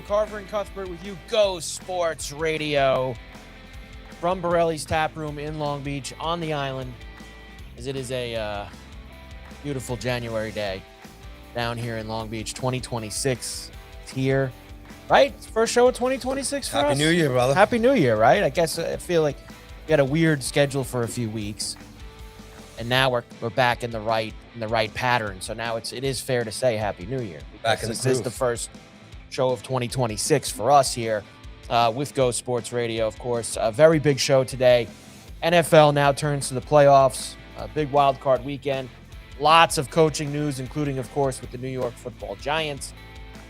you. Carver and Cuthbert with you. Go Sports Radio from Borelli's Tap Room in Long Beach on the island, as it is a beautiful January day down here in Long Beach. 2026 is here, right? First show of 2026 for us. Happy New Year, brother. Happy New Year, right? I guess I feel like we had a weird schedule for a few weeks, and now we're back in the right pattern. So now it is fair to say Happy New Year. Back in the This groove. is the first show of 2026 for us here with Go Sports Radio, of course. A very big show today. NFL now turns to the playoffs. A big wild card weekend. Lots of coaching news, including, of course, with the New York Football Giants,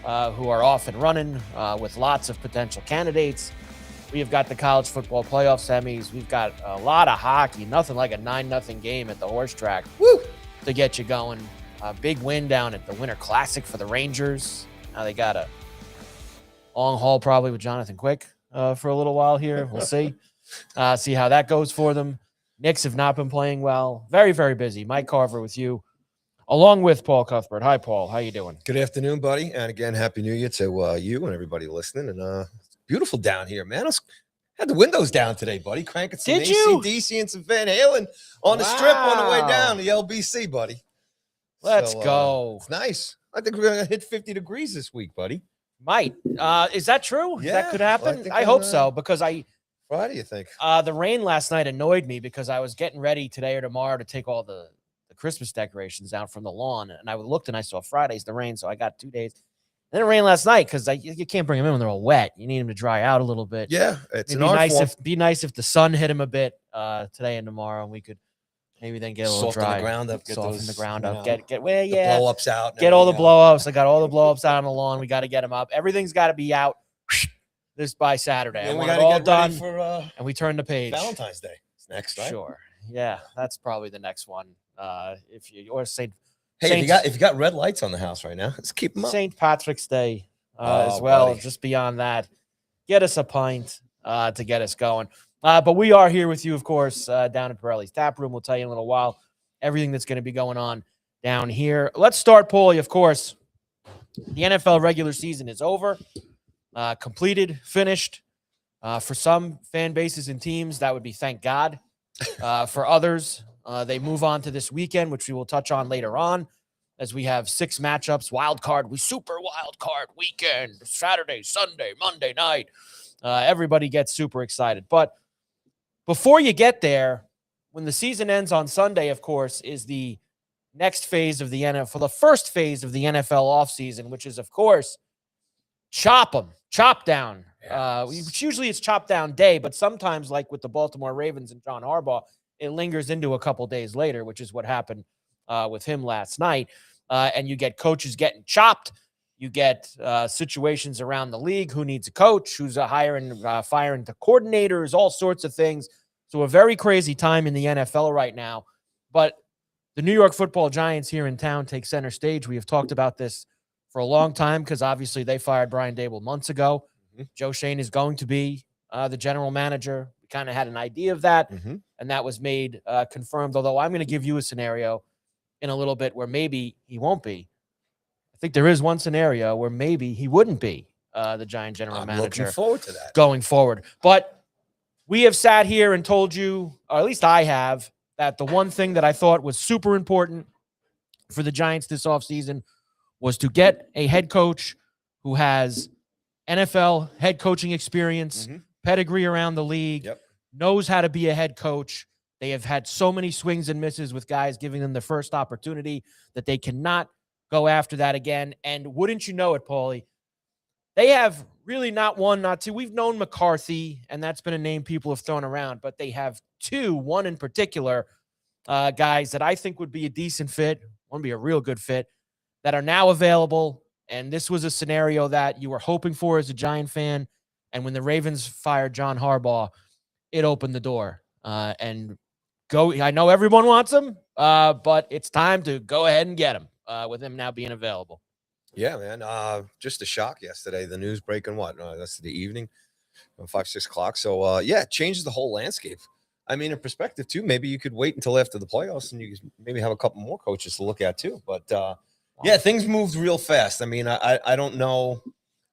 who are off and running with lots of potential candidates. We have got the college football playoff semis. We've got a lot of hockey. Nothing like a 9-0 game at the horse track to get you going. A big win down at the Winter Classic for the Rangers. Now they got a long haul probably with Jonathan Quick for a little while here. We'll see. See how that goes for them. Knicks have not been playing well. Very, very busy. Mike Carver with you, along with Paul Cuthbert. Hi, Paul. How you doing? Good afternoon, buddy. And again, Happy New Year to you and everybody listening. And it's beautiful down here, man. I had the windows down today, buddy. Cranking some Did you? AC/DC and some Van Halen on the strip on the way down to the LBC, buddy. Let's go. It's nice. I think we're going to hit 50 degrees this week, buddy. Might. Is that true? Yeah, That could well, happen? think I hope so, because Friday, you think? the rain last night annoyed me because I was getting ready today or tomorrow to take all the Christmas decorations down from the lawn. And I looked and I saw Friday's the rain, so I got 2 days. Then it rained last night because you can't bring them in when they're all wet. You need them to dry out a little bit. Yeah, it's It'd be nice if the sun hit them a bit today and tomorrow, and we could maybe then get a little Soften dry. the ground up. Get Soften those, the ground you up. know, Get the blow-ups out. Get all the everything blow-ups. I got all the blow-ups out on the lawn. We got to get them up. Everything's got to be out this by Saturday. Yeah, I we want got it to all get done, ready for and we turn the page. Valentine's Day. It's next, right? Sure. Yeah, that's probably the next one. Or St. Hey, if you got red lights on the house right now, let's keep them up. St. Patrick's Day as well. Buddy. Just beyond that, get us a pint to get us going. But we are here with you, of course, down at Borelli's Tap Room. We'll tell you in a little while everything that's going to be going on down here. Let's start, Paulie, of course. The NFL regular season is over, completed, finished. For some fan bases and teams, that would be thank God. For others, they move on to this weekend, which we will touch on later on, as we have 6 matchups, super wild card weekend, Saturday, Sunday, Monday night. Everybody gets super excited. But before you get there, when the season ends on Sunday, of course, is the next phase of the NFL, the first phase of the NFL offseason, which is, of course, chop down. Usually it's chop down day, but sometimes, like with the Baltimore Ravens and John Harbaugh, it lingers into a couple days later, which is what happened with him last night. And you get coaches getting chopped. You get situations around the league. Who needs a coach? Who's firing the coordinators? All sorts of things. So a very crazy time in the NFL right now. But the New York Football Giants here in town take center stage. We have talked about this for a long time because obviously they fired Brian Daboll months ago. Mm-hmm. Joe Shane is going to be the general manager. We kind of had an idea of that, and that was made confirmed, although I'm going to give you a scenario in a little bit where maybe he won't be. I think there is one scenario where maybe he wouldn't be the Giant general manager. Looking forward to that. Going forward. But we have sat here and told you, or at least I have, that the one thing that I thought was super important for the Giants this offseason was to get a head coach who has NFL head coaching experience, pedigree around the league, knows how to be a head coach. They have had so many swings and misses with guys giving them the first opportunity that they cannot go after that again. And wouldn't you know it, Paulie, they have really not one, not two. We've known McCarthy, and that's been a name people have thrown around, but they have one in particular, guys that I think would be a decent fit, would be a real good fit, that are now available. And this was a scenario that you were hoping for as a Giant fan. And when the Ravens fired John Harbaugh, it opened the door. And I know everyone wants him, but it's time to go ahead and get him with him now being available. Yeah, man. Just a shock yesterday. The news breaking that's the evening, 5, 6 o'clock. So, it changes the whole landscape. I mean, in perspective, too, maybe you could wait until after the playoffs and you could maybe have a couple more coaches to look at, too. But, things moved real fast. I mean, I don't know.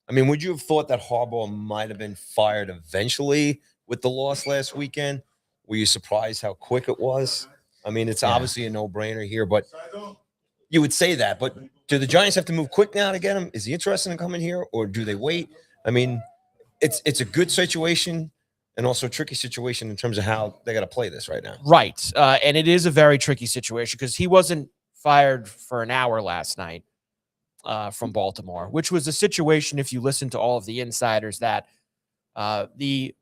I mean, would you have thought that Harbaugh might have been fired eventually with the loss last weekend? Were you surprised how quick it was? I mean, it's Yeah. obviously a no-brainer here, but you would say that. But do the Giants have to move quick now to get him? Is he interested in coming here, or do they wait? I mean, it's a good situation and also a tricky situation in terms of how they got to play this right now. Right. And it is a very tricky situation because he wasn't fired for an hour last night from Baltimore, which was a situation, if you listen to all of the insiders, that the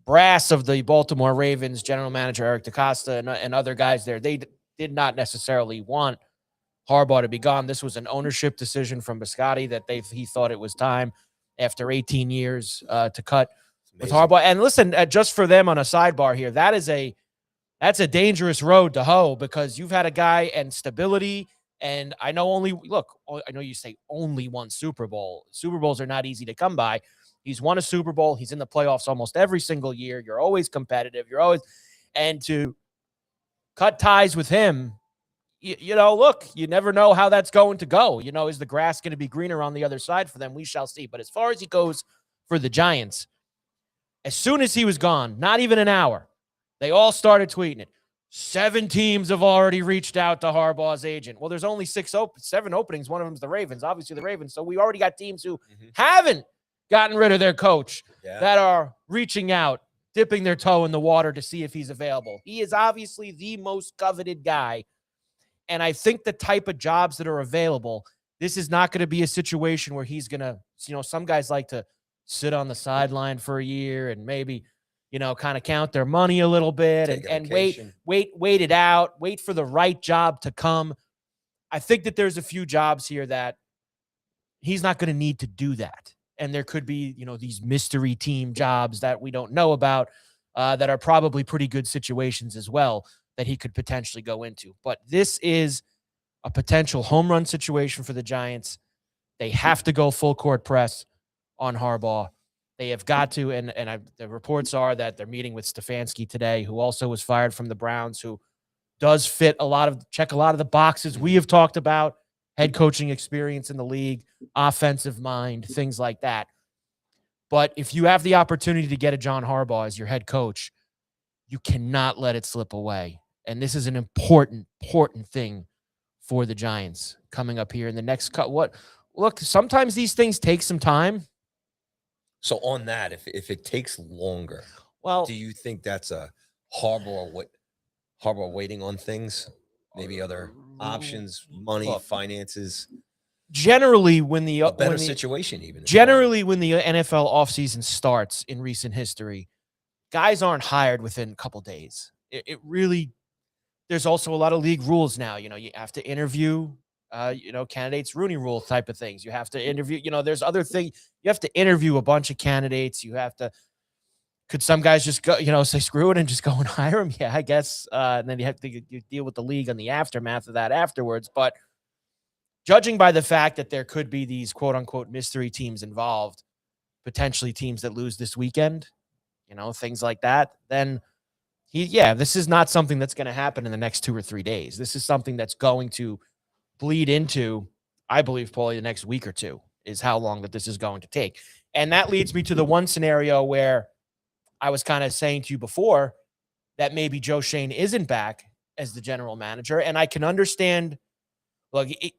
brass of the Baltimore Ravens, general manager Eric DeCosta and other guys there, they did not necessarily want Harbaugh to be gone. This was an ownership decision from Biscotti that he thought it was time after 18 years to cut with Harbaugh. And listen, just for them on a sidebar here, that's a dangerous road to hoe because you've had a guy and stability. And I know I know you say only one Super Bowl. Super Bowls are not easy to come by. He's won a Super Bowl. He's in the playoffs almost every single year. You're always competitive. And to cut ties with him, look, you never know how that's going to go. Is the grass going to be greener on the other side for them? We shall see. But as far as he goes for the Giants, as soon as he was gone, not even an hour, they all started tweeting it. 7 teams have already reached out to Harbaugh's agent. Well, there's only 7 openings. One of them is the Ravens, obviously the Ravens. So we already got teams who haven't gotten rid of their coach that are reaching out, dipping their toe in the water to see if he's available. He is obviously the most coveted guy. And I think the type of jobs that are available, this is not going to be a situation where he's going to, some guys like to sit on the sideline for a year and maybe, kind of count their money a little bit and wait it out, wait for the right job to come. I think that there's a few jobs here that he's not going to need to do that. And there could be, these mystery team jobs that we don't know about that are probably pretty good situations as well that he could potentially go into. But this is a potential home run situation for the Giants. They have to go full court press on Harbaugh. They have got to, the reports are that they're meeting with Stefanski today, who also was fired from the Browns, who does check a lot of the boxes we have talked about, head coaching experience in the league, offensive mind, things like that. But if you have the opportunity to get a John Harbaugh as your head coach, you cannot let it slip away. And this is an important thing for the Giants coming up here in the next cut. Look, sometimes these things take some time. So on that, if it takes longer, do you think that's a Harbaugh waiting on things? Maybe other options, money, finances. Generally, when the situation, when the NFL offseason starts in recent history, guys aren't hired within a couple days. It really, there's also a lot of league rules now. You have to interview, candidates, Rooney Rule type of things. You have to interview, there's other things. You have to interview a bunch of candidates. Could some guys just go, say screw it and just go and hire them? Yeah, I guess. And then you have to deal with the league and the aftermath of that afterwards. But judging by the fact that there could be these quote unquote mystery teams involved, potentially teams that lose this weekend, things like that, then this is not something that's going to happen in the next 2 or 3 days. This is something that's going to bleed into, I believe, probably the next week or two is how long that this is going to take. And that leads me to the one scenario where I was kind of saying to you before that maybe Joe Schoen isn't back as the general manager. And I can understand, the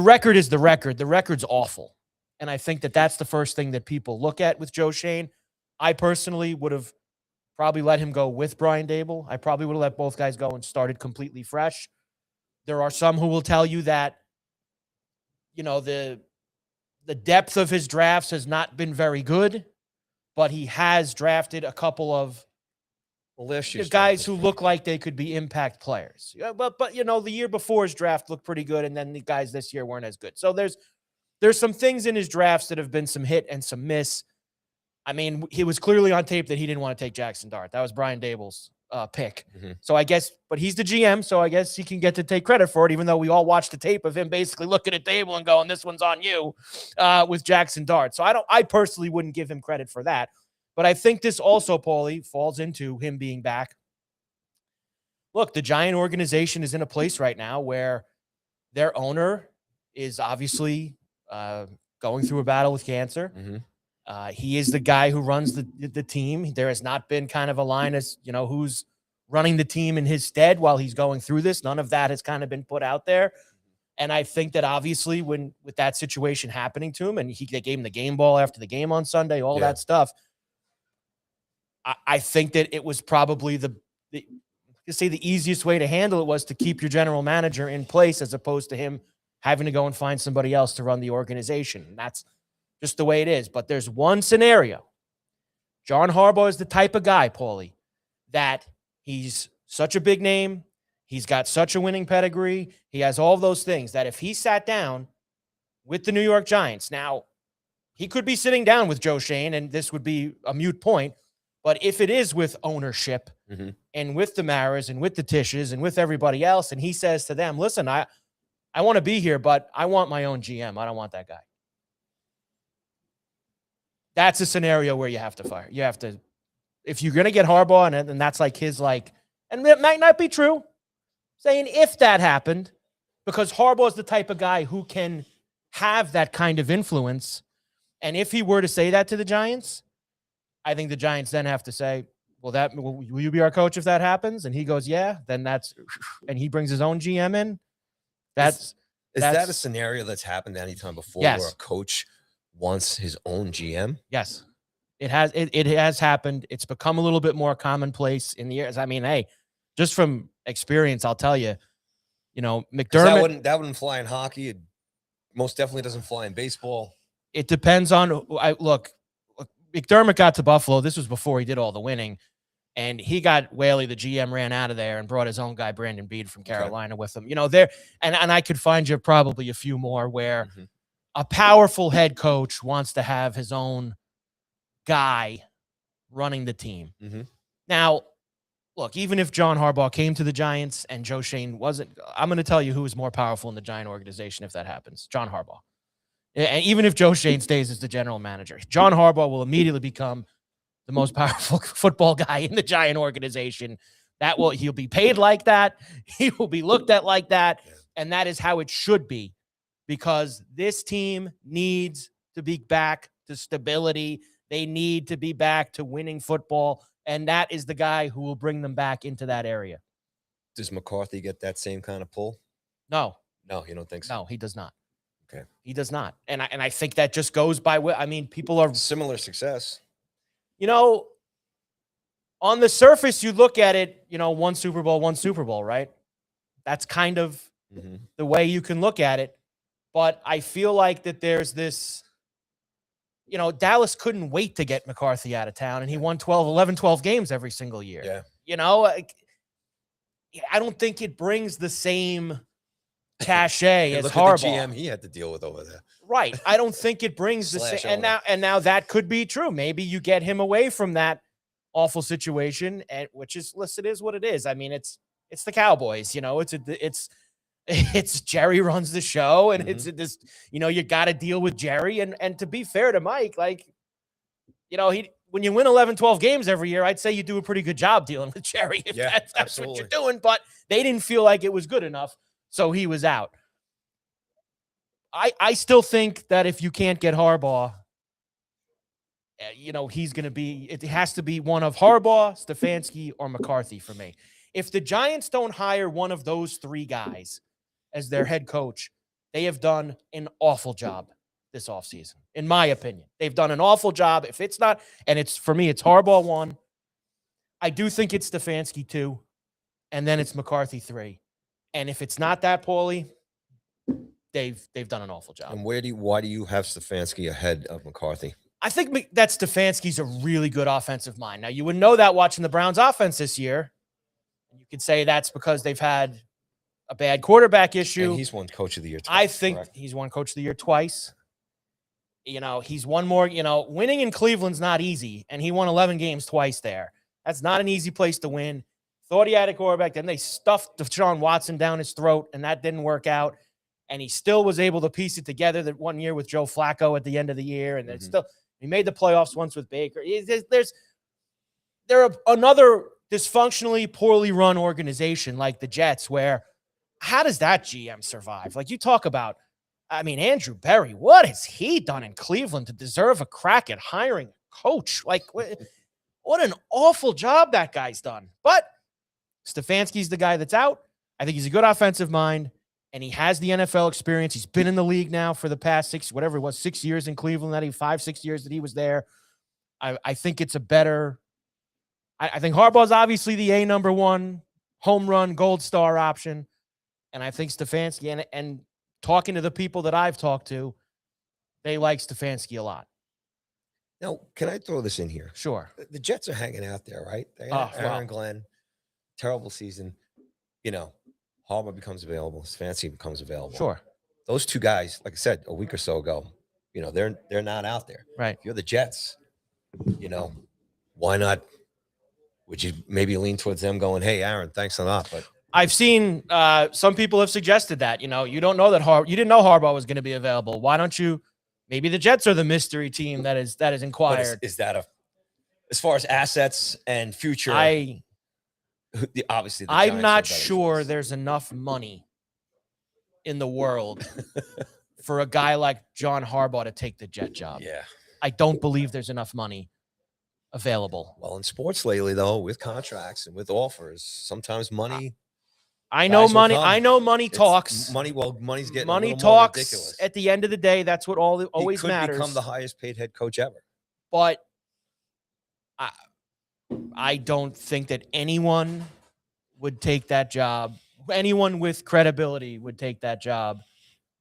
record is the record. The record's awful. And I think that that's the first thing that people look at with Joe Schoen. I personally would have probably let him go with Brian Dable. I probably would have let both guys go and started completely fresh. There are some who will tell you that, the depth of his drafts has not been very good, but he has drafted a couple of guys who look like they could be impact players. Yeah, but the year before his draft looked pretty good, and then the guys this year weren't as good. So there's some things in his drafts that have been some hit and some miss. I mean, he was clearly on tape that he didn't want to take Jackson Dart. That was Brian Dable's pick. So I guess, but he's the GM, so I guess he can get to take credit for it, even though we all watched the tape of him basically looking at Dable and going, this one's on you with Jackson Dart. So I personally wouldn't give him credit for that. But I think this also, Paulie, falls into him being back. Look, the Giant organization is in a place right now where their owner is obviously going through a battle with cancer. He is the guy who runs the team. There has not been kind of a line as, who's running the team in his stead while he's going through this. None of that has kind of been put out there. And I think that obviously with that situation happening to him, and they gave him the game ball after the game on Sunday, all that stuff, I think that it was probably the easiest way to handle it was to keep your general manager in place as opposed to him having to go and find somebody else to run the organization. And that's just the way it is. But there's one scenario. John Harbaugh is the type of guy, Paulie, that he's such a big name. He's got such a winning pedigree. He has all those things that if he sat down with the New York Giants, now he could be sitting down with Joe Schoen, and this would be a moot point. But if it is with ownership and with the Maras and with the Tishes and with everybody else, and he says to them, listen, I want to be here, but I want my own GM. I don't want that guy. That's a scenario where you have to fire. You have to, if you're going to get Harbaugh, and that's like his, and it might not be true, saying if that happened, because Harbaugh is the type of guy who can have that kind of influence. And if he were to say that to the Giants, I think the Giants then have to say, well, will you be our coach if that happens? And he goes, yeah, then and he brings his own GM in. Is that a scenario that's happened anytime before where a coach wants his own GM? Yes, it has. It has happened. It's become a little bit more commonplace in the years. I mean, hey, just from experience, I'll tell you, McDermott. That wouldn't fly in hockey. It most definitely doesn't fly in baseball. It depends on. Look, McDermott got to Buffalo. This was before he did all the winning. And he got Whaley, the GM, ran out of there and brought his own guy, Brandon Beede from Carolina, with him. There, and I could find you probably a few more where a powerful head coach wants to have his own guy running the team. Now, look, even if John Harbaugh came to the Giants and Joe Schoen wasn't, I'm going to tell you who is more powerful in the Giant organization if that happens. John Harbaugh. And even if Joe Schoen stays as the general manager, John Harbaugh will immediately become the most powerful football guy in the Giant organization. He'll be paid like that. He will be looked at like that. And that is how it should be, because this team needs to be back to stability. They need to be back to winning football. And that is the guy who will bring them back into that area. Does McCarthy get that same kind of pull? No. No, you don't think so? No, he does not. Okay. He does not. And I think that just goes by people are similar success. On the surface, you look at it, one Super Bowl, right? That's kind of the way you can look at it. But I feel like that there's this, Dallas couldn't wait to get McCarthy out of town, and he won 12 games every single year. Yeah. I don't think it brings the same cachet as look Harbaugh. At the GM he had to deal with over there. Right. I don't think it brings the same. And now that could be true. Maybe you get him away from that awful situation, and which is, listen, it is what it is. I mean, it's the Cowboys. It's Jerry runs the show, and it's this. You got to deal with Jerry. And to be fair to Mike, when you win 11, 12 games every year, I'd say you do a pretty good job dealing with Jerry. If that's what you're doing. But they didn't feel like it was good enough, so he was out. I still think that if you can't get Harbaugh, he's going to be, it has to be one of Harbaugh, Stefanski, or McCarthy for me. If the Giants don't hire one of those three guys as their head coach, they have done an awful job this offseason, in my opinion. They've done an awful job. If it's not, and for me, it's Harbaugh 1. I do think it's Stefanski 2, and then it's McCarthy 3. And if it's not that, Paulie, they've done an awful job. And why do you have Stefanski ahead of McCarthy? I think that Stefanski's a really good offensive mind. Now, you would know that watching the Browns offense this year. You could say that's because they've had a bad quarterback issue. And he's won Coach of the Year twice. I think he's won Coach of the Year twice. He's won more. Winning in Cleveland's not easy, and he won 11 games twice there. That's not an easy place to win. Thought he had a quarterback. Then they stuffed Deshaun Watson down his throat, and that didn't work out. And he still was able to piece it together that one year with Joe Flacco at the end of the year. And then he made the playoffs once with Baker. They're another dysfunctionally, poorly run organization like the Jets, where how does that GM survive? Like, you talk about I mean, Andrew Berry, what has he done in Cleveland to deserve a crack at hiring a coach? Like, what an awful job that guy's done. But Stefanski's the guy that's out. I think he's a good offensive mind, and he has the NFL experience. He's been in the league now for the past 6 years in Cleveland, that 5-6 years that he was there. I think it's a better – I think Harbaugh's obviously the number one home run gold star option, and I think Stefanski and talking to the people that I've talked to, they like Stefanski a lot. Now, can I throw this in here? Sure. The Jets are hanging out there, right? They got Aaron Glenn, terrible season. Harbaugh becomes available. Stefanski becomes available. Sure. Those two guys, like I said a week or so ago, they're not out there. Right. If you're the Jets, why not? Would you maybe lean towards them going, hey, Aaron, thanks a lot, but I've seen some people have suggested that, you don't know that you didn't know Harbaugh was going to be available. Why don't you? Maybe the Jets are the mystery team that is inquired. Is that as far as assets and future? Obviously, I'm not sure there's enough money in the world for a guy like John Harbaugh to take the Jet job. Yeah, I don't believe there's enough money available. Well, in sports lately, though, with contracts and with offers, sometimes money. I know money talks. Money's getting money a little talks. more ridiculous. At the end of the day, that's what always matters. Become the highest paid head coach ever. But I don't think that anyone would take that job. Anyone with credibility would take that job.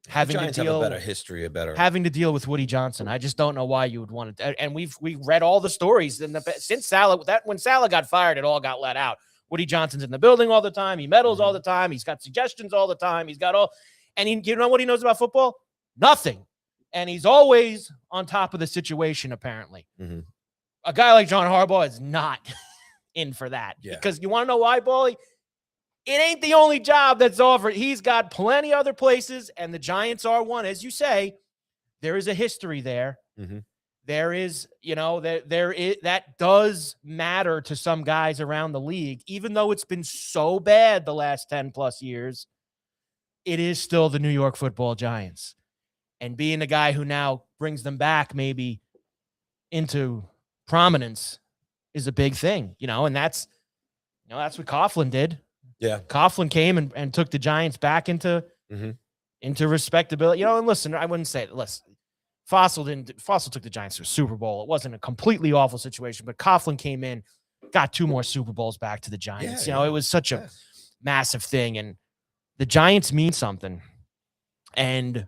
Having to deal have a better history, having to deal with Woody Johnson. I just don't know why you would want to. And we read all the stories since Saleh. When Saleh got fired, it all got let out. Woody Johnson's in the building all the time. He meddles all the time. He's got suggestions all the time. He's got all, and you know what he knows about football? Nothing. And he's always on top of the situation. Apparently, a guy like John Harbaugh is not in for that. Yeah. Because you want to know why, Paulie? It ain't the only job that's offered. He's got plenty other places, and the Giants are one. As you say, there is a history there. There is, that does matter to some guys around the league, even though it's been so bad the last 10 plus years. It is still the New York Football Giants, and being the guy who now brings them back maybe into prominence is a big thing, and that's what Coughlin did. Yeah. Coughlin came and took the Giants back into respectability. And listen, I wouldn't say it. Listen, Fossil took the Giants to a Super Bowl. It wasn't a completely awful situation, but Coughlin came in, got 2 more Super Bowls back to the Giants. It was such a massive thing, and the Giants mean something. And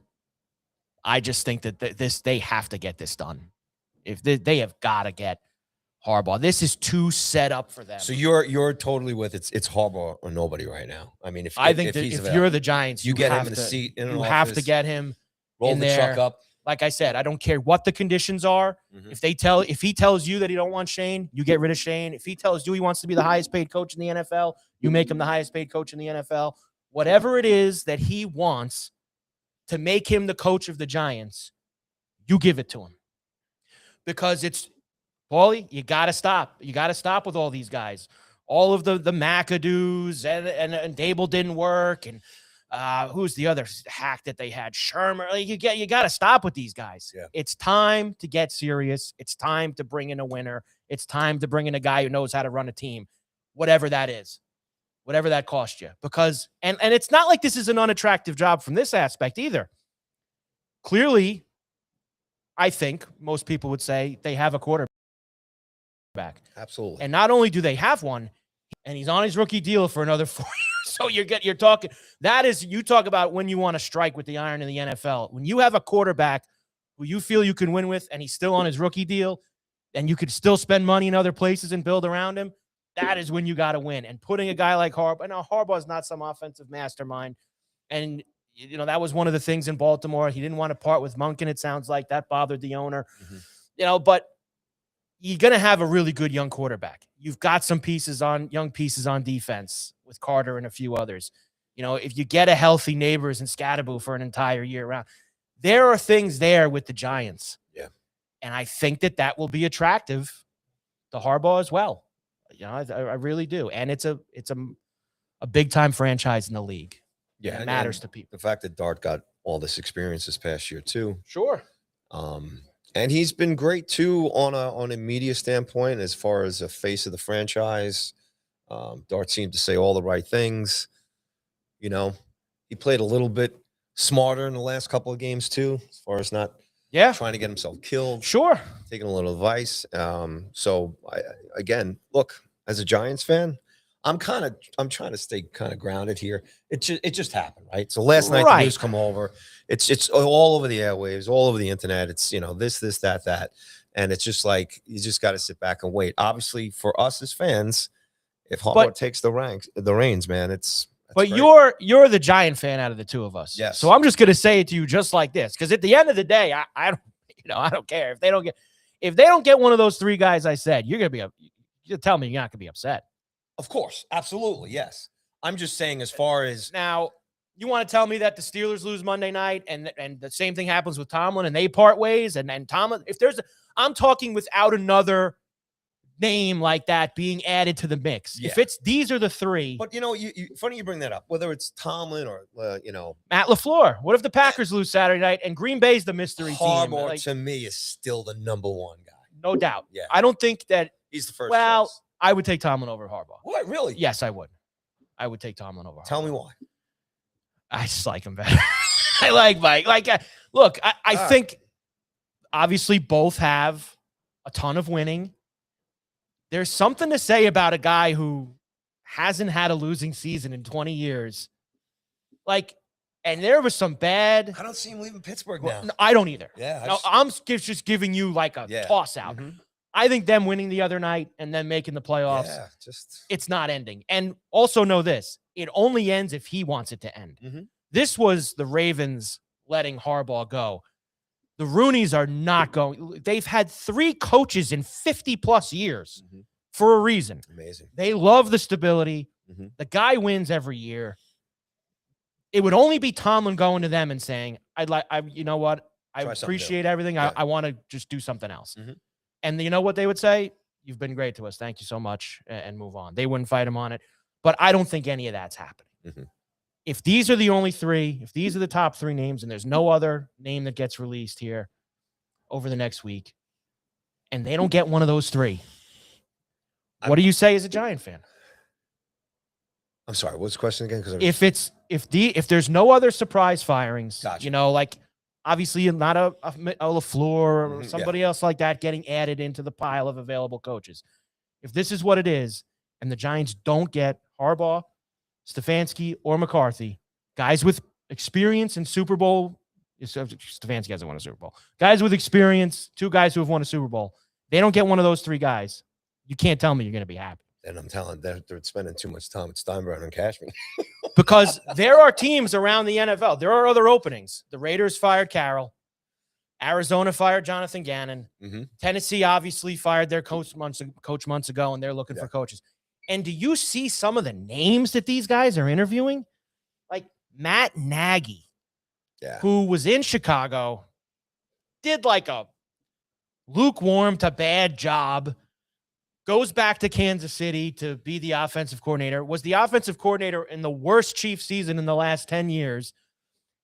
I just think that they have to get this done. If they have got to get Harbaugh. This is too set up for them. So you're totally with it's Harbaugh or nobody right now. I mean, if you're the Giants, you get him in the seat. You have to get him roll in the there. truck up. Like I said, I don't care what the conditions are. If he tells you that he don't want Shane, you get rid of Shane. If he tells you he wants to be the highest paid coach in the NFL, you make him the highest paid coach in the NFL. Whatever it is that he wants to make him the coach of the Giants, you give it to him. Because it's Paulie, you got to stop. You got to stop with all these guys. All of the McAdoos and Dable didn't work. And who's the other hack that they had? Shermer. Like, you got to stop with these guys. Yeah. It's time to get serious. It's time to bring in a winner. It's time to bring in a guy who knows how to run a team, whatever that is, whatever that cost you. Because and it's not like this is an unattractive job from this aspect either. Clearly, I think most people would say they have a quarterback. Absolutely. And not only do they have one, and he's on his rookie deal for another 4 years. So you're talking, that is, you talk about when you want to strike with the iron in the NFL. When you have a quarterback who you feel you can win with, and he's still on his rookie deal, and you could still spend money in other places and build around him, that is when you got to win. And putting a guy like Harbaugh, now Harbaugh is not some offensive mastermind. And, that was one of the things in Baltimore. He didn't want to part with Monken, it sounds like. That bothered the owner. But you're going to have a really good young quarterback. You've got some young pieces on defense with Carter and a few others. If you get a healthy Neighbors and Scatterbo for an entire year round, there are things there with the Giants. Yeah. And I think that will be attractive to Harbaugh as well. I really do. And it's a big time franchise in the league. Yeah. It matters to people. The fact that Dart got all this experience this past year too. Sure. And he's been great too on a media standpoint as far as a face of the franchise. Dart seemed to say all the right things. You know, he played a little bit smarter in the last couple of games too, as far as not trying to get himself killed. Sure. Taking a little advice. So again, look, as a Giants fan, I'm trying to stay kind of grounded here. It just happened, right? So last night the news come over. It's all over the airwaves, all over the internet. It's, you know, this, that. And it's just like, you just got to sit back and wait. Obviously, for us as fans, if Harbaugh takes the reins, man, but great. You're the Giant fan out of the two of us. Yes. So I'm just gonna say it to you just like this. Because at the end of the day, I don't care. If they don't get one of those three guys I said, you're tell me you're not gonna be upset. Of course, absolutely, yes. I'm just saying, as far as now, you want to tell me that the Steelers lose Monday night, and the same thing happens with Tomlin, and they part ways, and Tomlin. I'm talking without another name like that being added to the mix. Yeah. If these are the three, but you know, funny you bring that up. Whether it's Tomlin or Matt LaFleur. What if the Packers lose Saturday night and Green Bay's the mystery team? Harbaugh to me is still the number one guy, no doubt. Yeah, I don't think that he's the first. Well, choice. I would take Tomlin over Harbaugh. What, really? Yes, I would. I would take Tomlin over Harbaugh. Tell me why. I just like him better. I like Mike. Look, I think obviously both have a ton of winning. There's something to say about a guy who hasn't had a losing season in 20 years. And there was some bad. I don't see him leaving Pittsburgh now. No, I don't either. Yeah. I'm just giving you like a toss out. Mm-hmm. I think them winning the other night and then making the playoffs, it's not ending. And also know this, it only ends if he wants it to end. Mm-hmm. This was the Ravens letting Harbaugh go. The Rooneys are not going. They've had 3 coaches in 50-plus years for a reason. Amazing. They love the stability. Mm-hmm. The guy wins every year. It would only be Tomlin going to them and saying, you know what? I appreciate everything. Yeah. I want to just do something else. Mm-hmm. And you know what they would say? You've been great to us. Thank you so much, and move on. They wouldn't fight him on it. But I don't think any of that's happening. Mm-hmm. If these are the only 3, if these are the top 3 names, and there's no other name that gets released here over the next week, and they don't get one of those 3, what do you say as a Giant fan? I'm sorry. What's the question again? If there's no other surprise firings, gotcha. Obviously, not a LaFleur or somebody else like that getting added into the pile of available coaches. If this is what it is, and the Giants don't get Harbaugh, Stefanski, or McCarthy, guys with experience in Super Bowl, Stefanski hasn't won a Super Bowl, guys with experience, 2 guys who have won a Super Bowl, they don't get one of those 3 guys, you can't tell me you're going to be happy. And I'm telling they're spending too much time with Steinbrenner and Cashman. Because there are teams around the NFL. There are other openings. The Raiders fired Carroll. Arizona fired Jonathan Gannon. Mm-hmm. Tennessee obviously fired their coach months ago, and they're looking for coaches. And do you see some of the names that these guys are interviewing? Like Matt Nagy, who was in Chicago, did like a lukewarm to bad job, goes back to Kansas City to be the offensive coordinator, was the offensive coordinator in the worst Chiefs season in the last 10 years.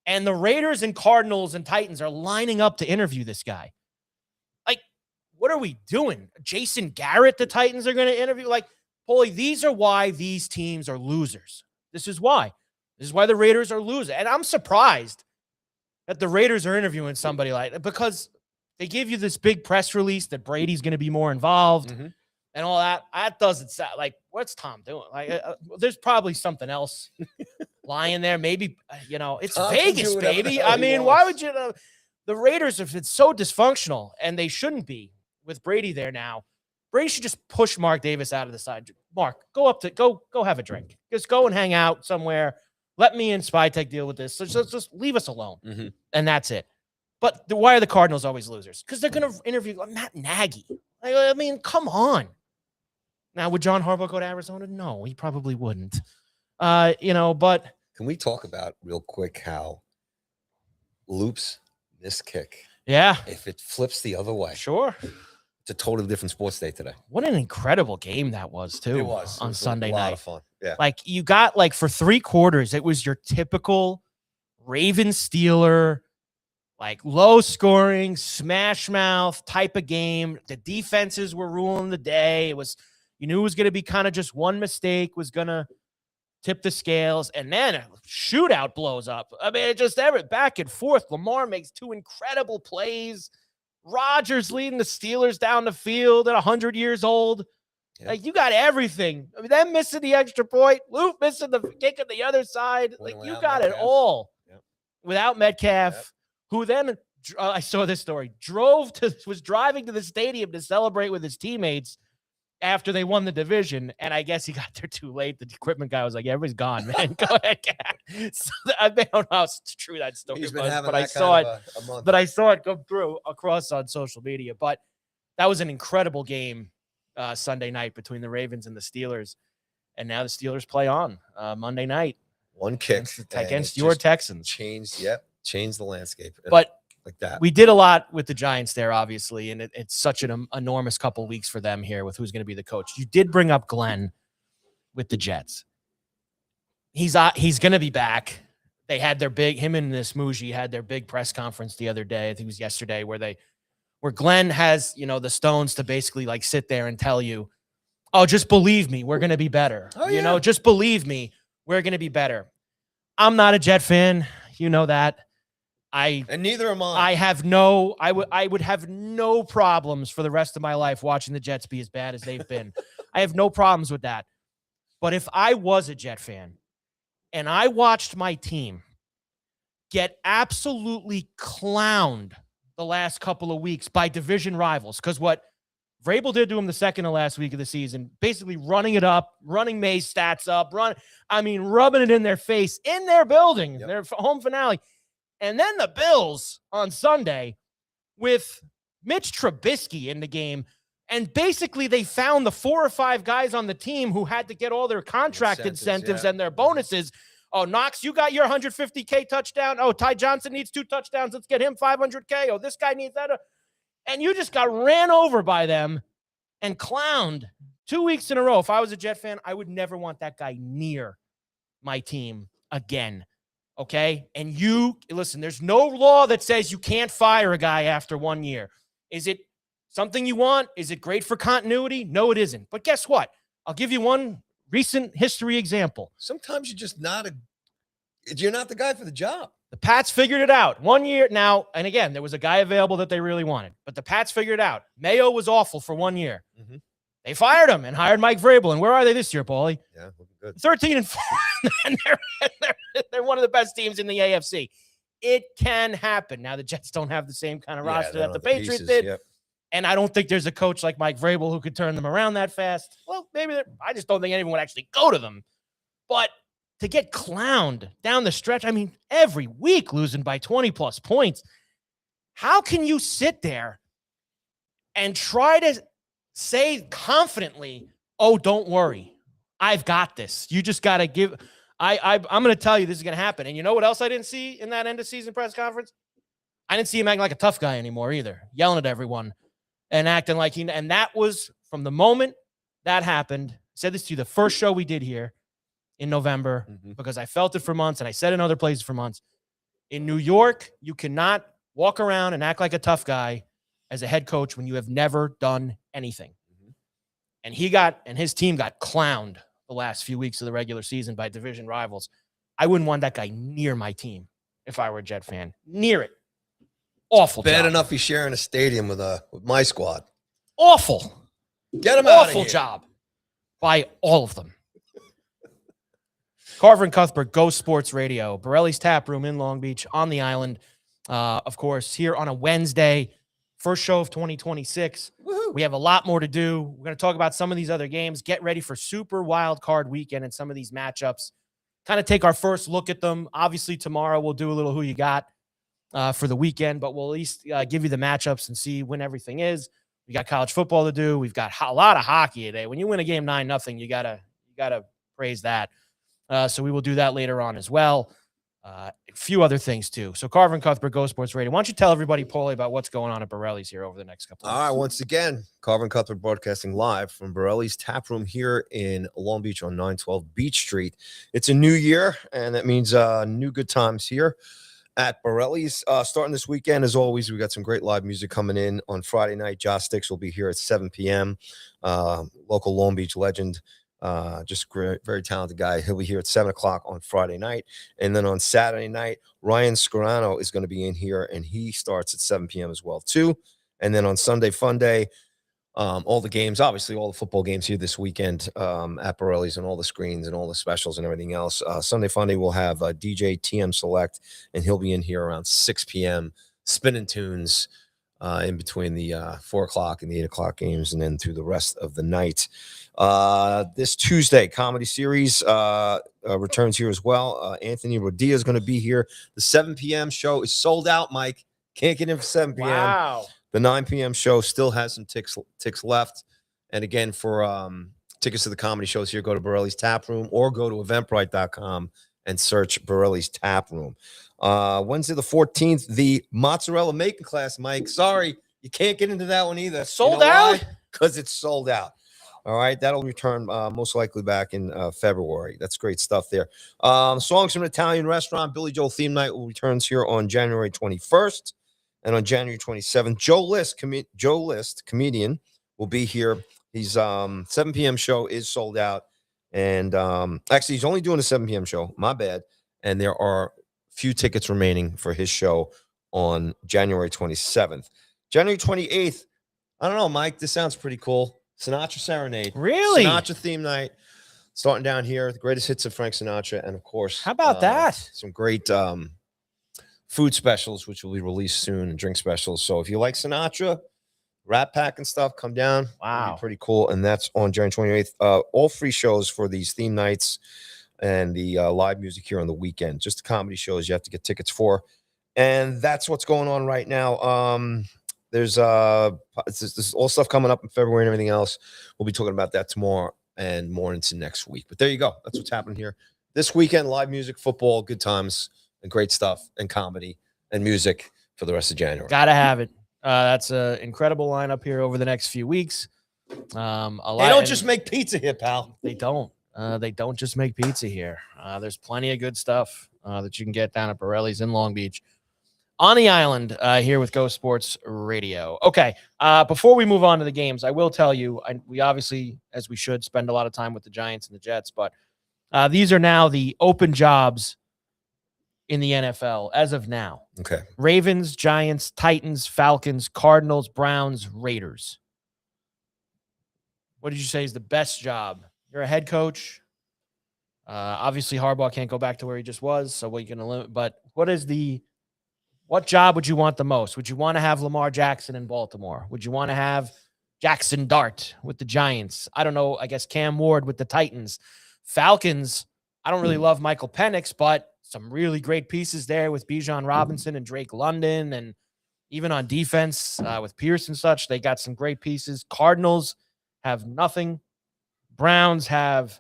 And the Raiders and Cardinals and Titans are lining up to interview this guy. Like, what are we doing? Jason Garrett, the Titans are going to interview? Like, Paulie, these are why these teams are losers. This is why. This is why the Raiders are losing. And I'm surprised that the Raiders are interviewing somebody like that, because they give you this big press release that Brady's going to be more involved. Mm-hmm. And all that, that doesn't sound like, what's Tom doing? Like, there's probably something else lying there. Maybe, it's Tom Vegas, baby. I mean, why would you? The Raiders, if it's so dysfunctional, and they shouldn't be with Brady there now, Brady should just push Mark Davis out of the side. Mark, go have a drink. Just go and hang out somewhere. Let me and Spytek deal with this. So just leave us alone. Mm-hmm. And that's it. But why are the Cardinals always losers? Because they're going to interview Matt Nagy. I mean, come on. Now, would John Harbaugh go to Arizona? No, he probably wouldn't. But can we talk about real quick how Loop's missed kick? Yeah. If it flips the other way. Sure. It's a totally different sports day today. What an incredible game that was, too. It was. On Sunday night. A lot of fun. Yeah. Like, you got, for 3 quarters, it was your typical Raven Steeler, like low scoring, smash mouth type of game. The defenses were ruling the day. You knew it was going to be kind of just one mistake was going to tip the scales, and then a shootout blows up. I mean, it just back and forth. Lamar makes 2 incredible plays. Rodgers leading the Steelers down the field at 100 years old. Yeah. Like, you got everything. I mean, them missing the extra point, Luke missing the kick on the other side. Like, you got Metcalf. It all. Yep. Without Metcalf, who then, I saw this story, was driving to the stadium to celebrate with his teammates after they won the division, and I guess he got there too late. The equipment guy was like, everybody's gone, man. Go ahead. So I don't know how true that story was, but I saw it. But I saw it come through across on social media. But that was an incredible game Sunday night between the Ravens and the Steelers. And now the Steelers play on Monday night. One kick against your Texans. Changed the landscape. But like that. We did a lot with the Giants there, obviously, and it's such an enormous couple of weeks for them here with who's going to be the coach. You did bring up Glenn with the Jets. He's going to be back. They had him and this Muji had their big press conference the other day. I think it was yesterday where Glenn has, the stones to basically like sit there and tell you, oh, just believe me, we're going to be better. Oh, yeah. Just believe me, we're going to be better. I'm not a Jet fan. You know that. And neither am I. I would have no problems for the rest of my life watching the Jets be as bad as they've been. I have no problems with that. But if I was a Jet fan and I watched my team get absolutely clowned the last couple of weeks by division rivals, because what Vrabel did to him the second to last week of the season, basically running it up, running May's stats up, rubbing it in their face, in their building, their home finale. And then the Bills on Sunday with Mitch Trubisky in the game. And basically they found the 4 or 5 guys on the team who had to get all their contract incentives and their bonuses. Oh, Knox, you got your $150K touchdown. Oh, Ty Johnson needs 2 touchdowns. Let's get him $500K. Oh, this guy needs that. And you just got ran over by them and clowned 2 weeks in a row. If I was a Jet fan, I would never want that guy near my team again. Okay. And listen, there's no law that says you can't fire a guy after 1 year. Is it something you want? Is it great for continuity? No, it isn't. But guess what? I'll give you one recent history example. Sometimes you're just you're not the guy for the job. The Pats figured it out 1 year now. And again, there was a guy available that they really wanted, but the Pats figured it out. Mayo was awful for 1 year. Mm-hmm. They fired him and hired Mike Vrabel. And where are they this year, Paulie? Yeah, looking good. 13-4. And they're one of the best teams in the AFC. It can happen. Now, the Jets don't have the same kind of roster that the Patriots did. Yep. And I don't think there's a coach like Mike Vrabel who could turn them around that fast. Well, maybe I just don't think anyone would actually go to them. But to get clowned down the stretch, every week losing by 20-plus points, how can you sit there and try to say confidently, oh, don't worry, I've got this. You just got to give. I'm going to tell you this is going to happen. And you know what else I didn't see in that end of season press conference? I didn't see him acting like a tough guy anymore either, yelling at everyone and acting like and that was from the moment that happened. I said this to you the first show we did here in November, because I felt it for months, and I said in other places for months. In New York, you cannot walk around and act like a tough guy as a head coach when you have never done anything. And his team got clowned the last few weeks of the regular season by division rivals. I wouldn't want that guy near my team if I were a Jet fan. Near it. Awful Bad job. enough he's sharing a stadium with my squad. Awful. Get him out of here. Awful job by all of them. Carver and Cuthbert, Go Sports Radio, Borelli's Tap Room in Long Beach on the island. Of course, here on a Wednesday, first show of 2026. Woo-hoo. We have a lot more to do. We're going to talk about some of these other games. Get ready for Super Wild Card Weekend and some of these matchups. Kind of take our first look at them. Obviously, tomorrow we'll do a little who you got for the weekend, but we'll at least give you the matchups and see when everything is. We got college football to do. We've got a lot of hockey today. When you win a game 9-0, you gotta praise that. So we will do that later on as well. A few other things too. So Carver and Cuthbert, Go Sports Radio. Why don't you tell everybody, Paulie, about what's going on at Borelli's here over the next couple of All right, months? once again, Carver and Cuthbert broadcasting live from Borelli's Tap Room here in Long Beach on 912 Beach Street. It's a new year, and that means new good times here at Borelli's. Starting this weekend, as always, we got some great live music coming in on Friday night. Josh Sticks will be here at 7 p.m. Local Long Beach legend. Just great, very talented guy. He'll be here at 7 o'clock on Friday night. And then on Saturday night, Ryan Scarano is going to be in here, and he starts at 7 p.m. as well, too. And then on Sunday Fun Day, all the games, obviously all the football games here this weekend at Borelli's and all the screens and all the specials and everything else. Sunday Fun Day, we'll have DJ TM Select, and he'll be in here around 6 p.m. spinning tunes in between the 4 o'clock and the 8 o'clock games, and then through the rest of the night. This Tuesday, Comedy Series returns here as well. Anthony Rodia is going to be here. The 7 p.m. show is sold out, Mike. Can't get in for 7 p.m. Wow. The 9 p.m. show still has some ticks left. And again, for tickets to the comedy shows here, go to Borelli's Tap Room or go to eventbrite.com and search Borelli's Tap Room. Wednesday the 14th, the mozzarella making class, Mike. Sorry, you can't get into that one either. Sold out? Because it's sold out. All right, that'll return most likely back in February. That's great stuff there. Songs from an Italian Restaurant, Billy Joel Theme Night will returns here on January 21st. And on January 27th, Joe List, comedian, will be here. He's 7 p.m. show is sold out. And actually, he's only doing a 7 p.m. show. My bad. And there are few tickets remaining for his show on January 27th. January 28th, I don't know, Mike, this sounds pretty cool. Sinatra Serenade. Really? Sinatra theme night. Starting down here, the greatest hits of Frank Sinatra. And, of course, How about that? Some great food specials, which will be released soon, and drink specials. So if you like Sinatra, Rat Pack and stuff, come down. Wow. It'll be pretty cool. And that's on January 28th. All free shows for these theme nights and the live music here on the weekend. Just the comedy shows you have to get tickets for. And that's what's going on right now. There's all stuff coming up in February and everything else. We'll be talking about that tomorrow and more into next week. But there you go. That's what's happening here. This weekend, live music, football, good times, and great stuff, and comedy and music for the rest of January. Gotta have it. That's an incredible lineup here over the next few weeks. They don't just make pizza here, pal. They don't. They don't just make pizza here. There's plenty of good stuff that you can get down at Borelli's in Long Beach. On the island here with Go Sports Radio. Okay, before we move on to the games, I will tell you, we obviously, as we should, spend a lot of time with the Giants and the Jets, but these are now the open jobs in the NFL as of now. Okay. Ravens, Giants, Titans, Falcons, Cardinals, Browns, Raiders. What did you say is the best job? You're a head coach. Obviously, Harbaugh can't go back to where he just was, so what are you going to limit? But what job would you want the most? Would you want to have Lamar Jackson in Baltimore? Would you want to have Jackson Dart with the Giants? I don't know. I guess Cam Ward with the Titans. Falcons, I don't really love Michael Penix, but some really great pieces there with Bijan Robinson and Drake London, and even on defense with Pierce and such, they got some great pieces. Cardinals have nothing. Browns have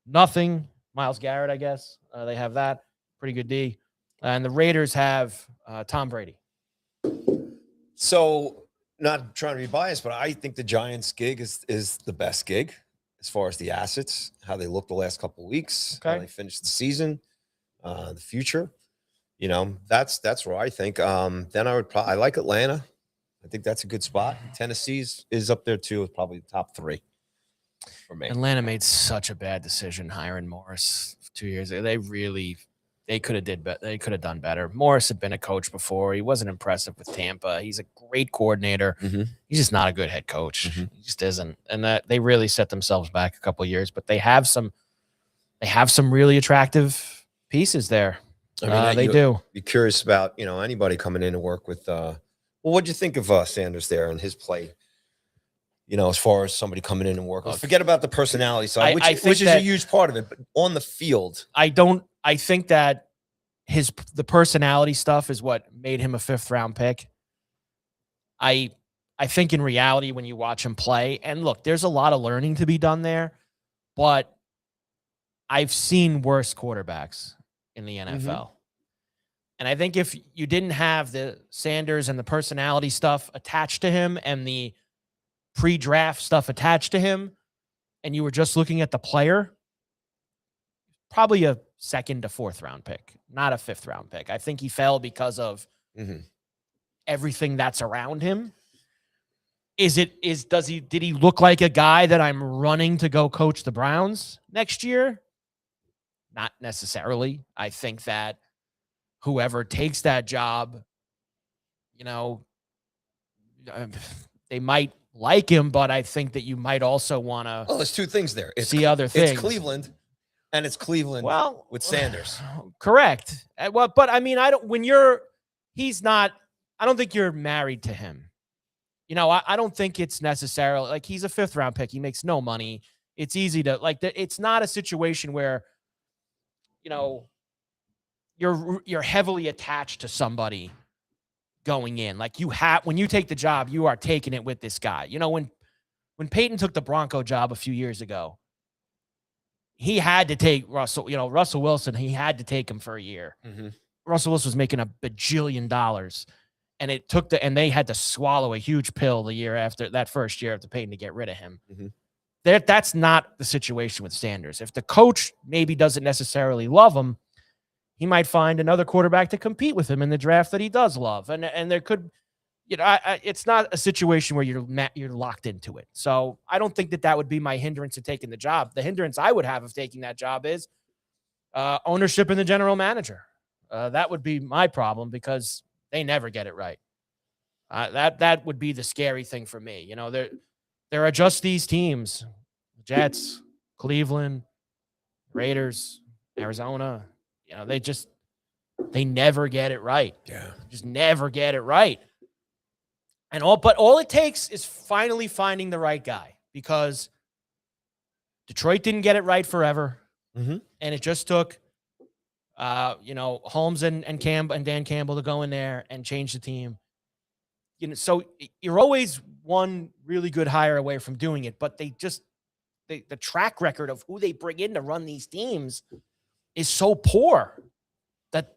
nothing. Myles Garrett, I guess. They have that. Pretty good D. And the Raiders have Tom Brady. So, not trying to be biased, but I think the Giants gig is the best gig as far as the assets, how they look the last couple of weeks, how they finished the season, the future. You know, that's where I think. Then I like Atlanta. I think that's a good spot. Tennessee is up there too. It's probably the top three for me. Atlanta made such a bad decision hiring Morris 2 years ago. They could have done better. Morris had been a coach before. He wasn't impressive with Tampa. He's a great coordinator. Mm-hmm. He's just not a good head coach. Mm-hmm. He just isn't. And that they really set themselves back a couple of years, but they have some really attractive pieces there. I mean, they do. Be curious about, anybody coming in to work with what'd you think of Sanders there and his play? As far as somebody coming in and working. Forget about the personality side, which is a huge part of it, but on the field. I think that the personality stuff is what made him a 5th round pick. I think in reality, when you watch him play, and look, there's a lot of learning to be done there, but I've seen worse quarterbacks in the NFL. And I think if you didn't have the Sanders and the personality stuff attached to him and the pre-draft stuff attached to him, and you were just looking at the player, probably a 2nd to 4th round pick, not a 5th round pick. I think he fell because of everything that's around him. Did he look like a guy that I'm running to go coach the Browns next year? Not necessarily. I think that whoever takes that job, they might like him, but I think that you might also want to. Well, there's two things there. See other things. It's Cleveland, and it's Cleveland. With Sanders, correct. But I mean, I don't think you're married to him. I don't think it's necessarily like he's a 5th round pick. He makes no money. It's easy to it's not a situation where, you're heavily attached to somebody going in. Like when you take the job, you are taking it with this guy. When Peyton took the Bronco job a few years ago, he had to take Russell, Russell Wilson, he had to take him for a year. Russell Wilson was making $1 bajillion. And and they had to swallow a huge pill the year after that first year after Peyton to get rid of him. That's not the situation with Sanders. If the coach maybe doesn't necessarily love him, he might find another quarterback to compete with him in the draft that he does love. And there could, it's not a situation where you're locked into it. So I don't think that would be my hindrance to taking the job. The hindrance I would have of taking that job is ownership and the general manager. That would be my problem because they never get it right. That would be the scary thing for me. There are just these teams: Jets, Cleveland, Raiders, Arizona. They never get it right. Yeah, just never get it right. But all it takes is finally finding the right guy, because Detroit didn't get it right forever, and it just took Holmes and Dan Campbell to go in there and change the team. So you're always one really good hire away from doing it, but the track record of who they bring in to run these teams is so poor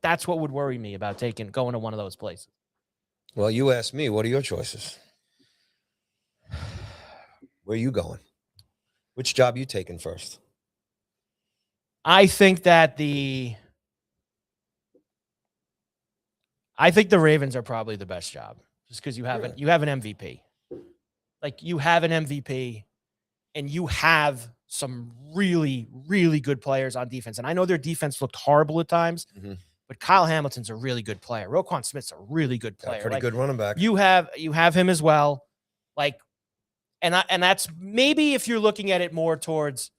that's what would worry me about going to one of those places. Well, you asked me, what are your choices? Where are you going? Which job you taking first? I think the Ravens are probably the best job, just because you have an MVP. Like, you have an MVP, and you have some really, really good players on defense. And I know their defense looked horrible at times, but Kyle Hamilton's a really good player. Roquan Smith's a really good player. Pretty good running back. You have him as well. And that's maybe if you're looking at it more towards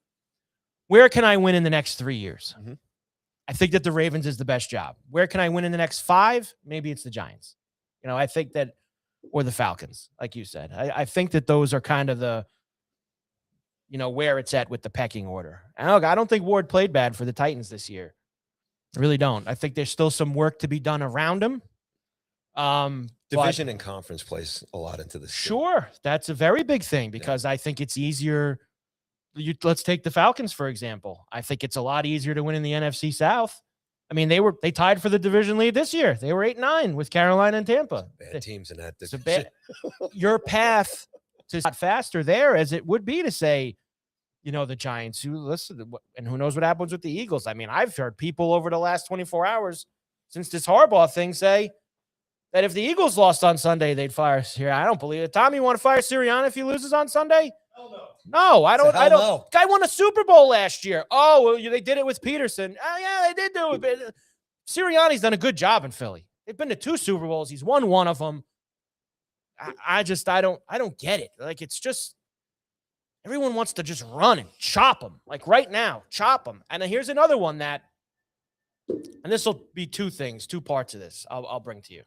where can I win in the next 3 years? I think that the Ravens is the best job. Where can I win in the next 5? Maybe it's the Giants. I think that, or the Falcons, like you said. I think that those are kind of the, where it's at with the pecking order. And I don't think Ward played bad for the Titans this year. I really don't. I think there's still some work to be done around him. Division and conference plays a lot into this. Sure. That's a very big thing, because I think it's easier. Let's take the Falcons, for example. I think it's a lot easier to win in the NFC South. I mean, they tied for the division lead this year. They were 8-9 with Carolina and Tampa. Bad teams in that division. Your path to not faster there as it would be to say, the Giants, who listen, and who knows what happens with the Eagles. I mean, I've heard people over the last 24 hours since this Harbaugh thing say that if the Eagles lost on Sunday, they'd fire Sirianni. I don't believe it. Tom, you want to fire Sirianni if he loses on Sunday? Hell no. No, I don't. No. Guy won a Super Bowl last year. Oh, well, they did it with Peterson. Oh, yeah, they did do it. But Sirianni's done a good job in Philly. They've been to 2 Super Bowls. He's won one of them. I don't get it. Like, it's just everyone wants to just run and chop them. Like, right now, chop them. And here's another one and this will be 2 parts of this I'll bring to you.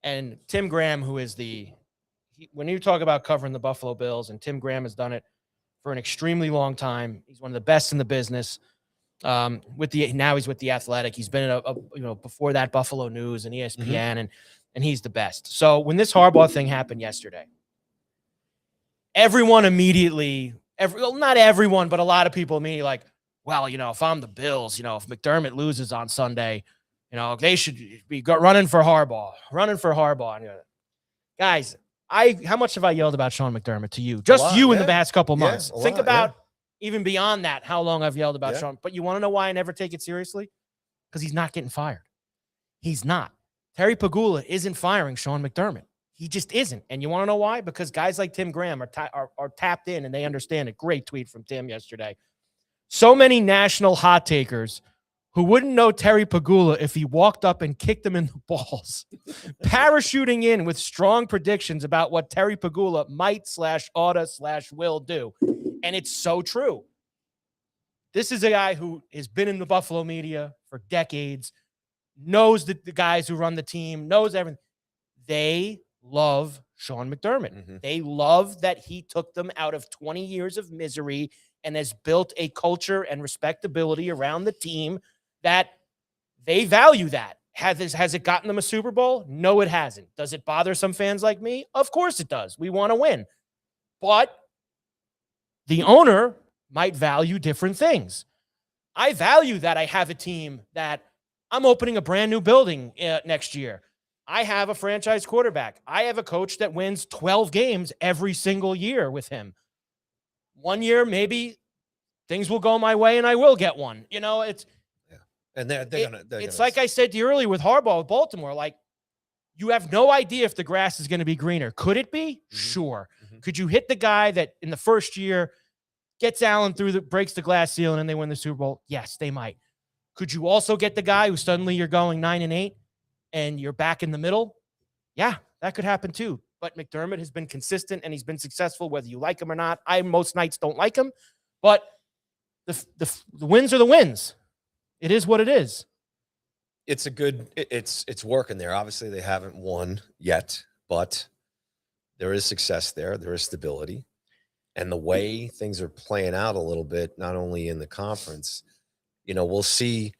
And Tim Graham, who is when you talk about covering the Buffalo Bills, and Tim Graham has done it for an extremely long time. He's one of the best in the business. Now he's with the Athletic. He's been before that Buffalo News and ESPN, and he's the best. So when this Harbaugh thing happened yesterday, everyone immediately, not everyone, but a lot of people immediately like, well, if I'm the Bills, if McDermott loses on Sunday, They should be running for Harbaugh. And, guys, how much have I yelled about Sean McDermott to you? Just you in the past couple months. Think about even beyond that, how long I've yelled about Sean. But you want to know why I never take it seriously? Because he's not getting fired. He's not. Terry Pegula isn't firing Sean McDermott. He just isn't. And you want to know why? Because guys like Tim Graham are tapped in and they understand it. Great tweet from Tim yesterday. So many national hot takers who wouldn't know Terry Pegula if he walked up and kicked him in the balls, parachuting in with strong predictions about what Terry Pegula might /oughta/will do. And it's so true. This is a guy who has been in the Buffalo media for decades, knows the guys who run the team, knows everything. They love Sean McDermott. Mm-hmm. They love that he took them out of 20 years of misery and has built a culture and respectability around the team that they value that. Has it gotten them a Super Bowl? No, it hasn't. Does it bother some fans like me? Of course it does. We want to win. But the owner might value different things. I value that I have a team that I'm opening a brand new building next year. I have a franchise quarterback. I have a coach that wins 12 games every single year with him. One year, maybe things will go my way and I will get one. It's and it's like I said to you earlier with Harbaugh with Baltimore. Like, you have no idea if the grass is going to be greener. Could it be? Mm-hmm. Sure. Mm-hmm. Could you hit the guy that in the first year gets Allen breaks the glass ceiling and they win the Super Bowl? Yes, they might. Could you also get the guy who suddenly you're going 9-8 and you're back in the middle? Yeah, that could happen too. But McDermott has been consistent and he's been successful, whether you like him or not. Most nights don't like him, but the wins are the wins. It is what it is. It's it's working there. Obviously, they haven't won yet, but there is success there. There is stability. And the way things are playing out a little bit, not only in the conference, we'll see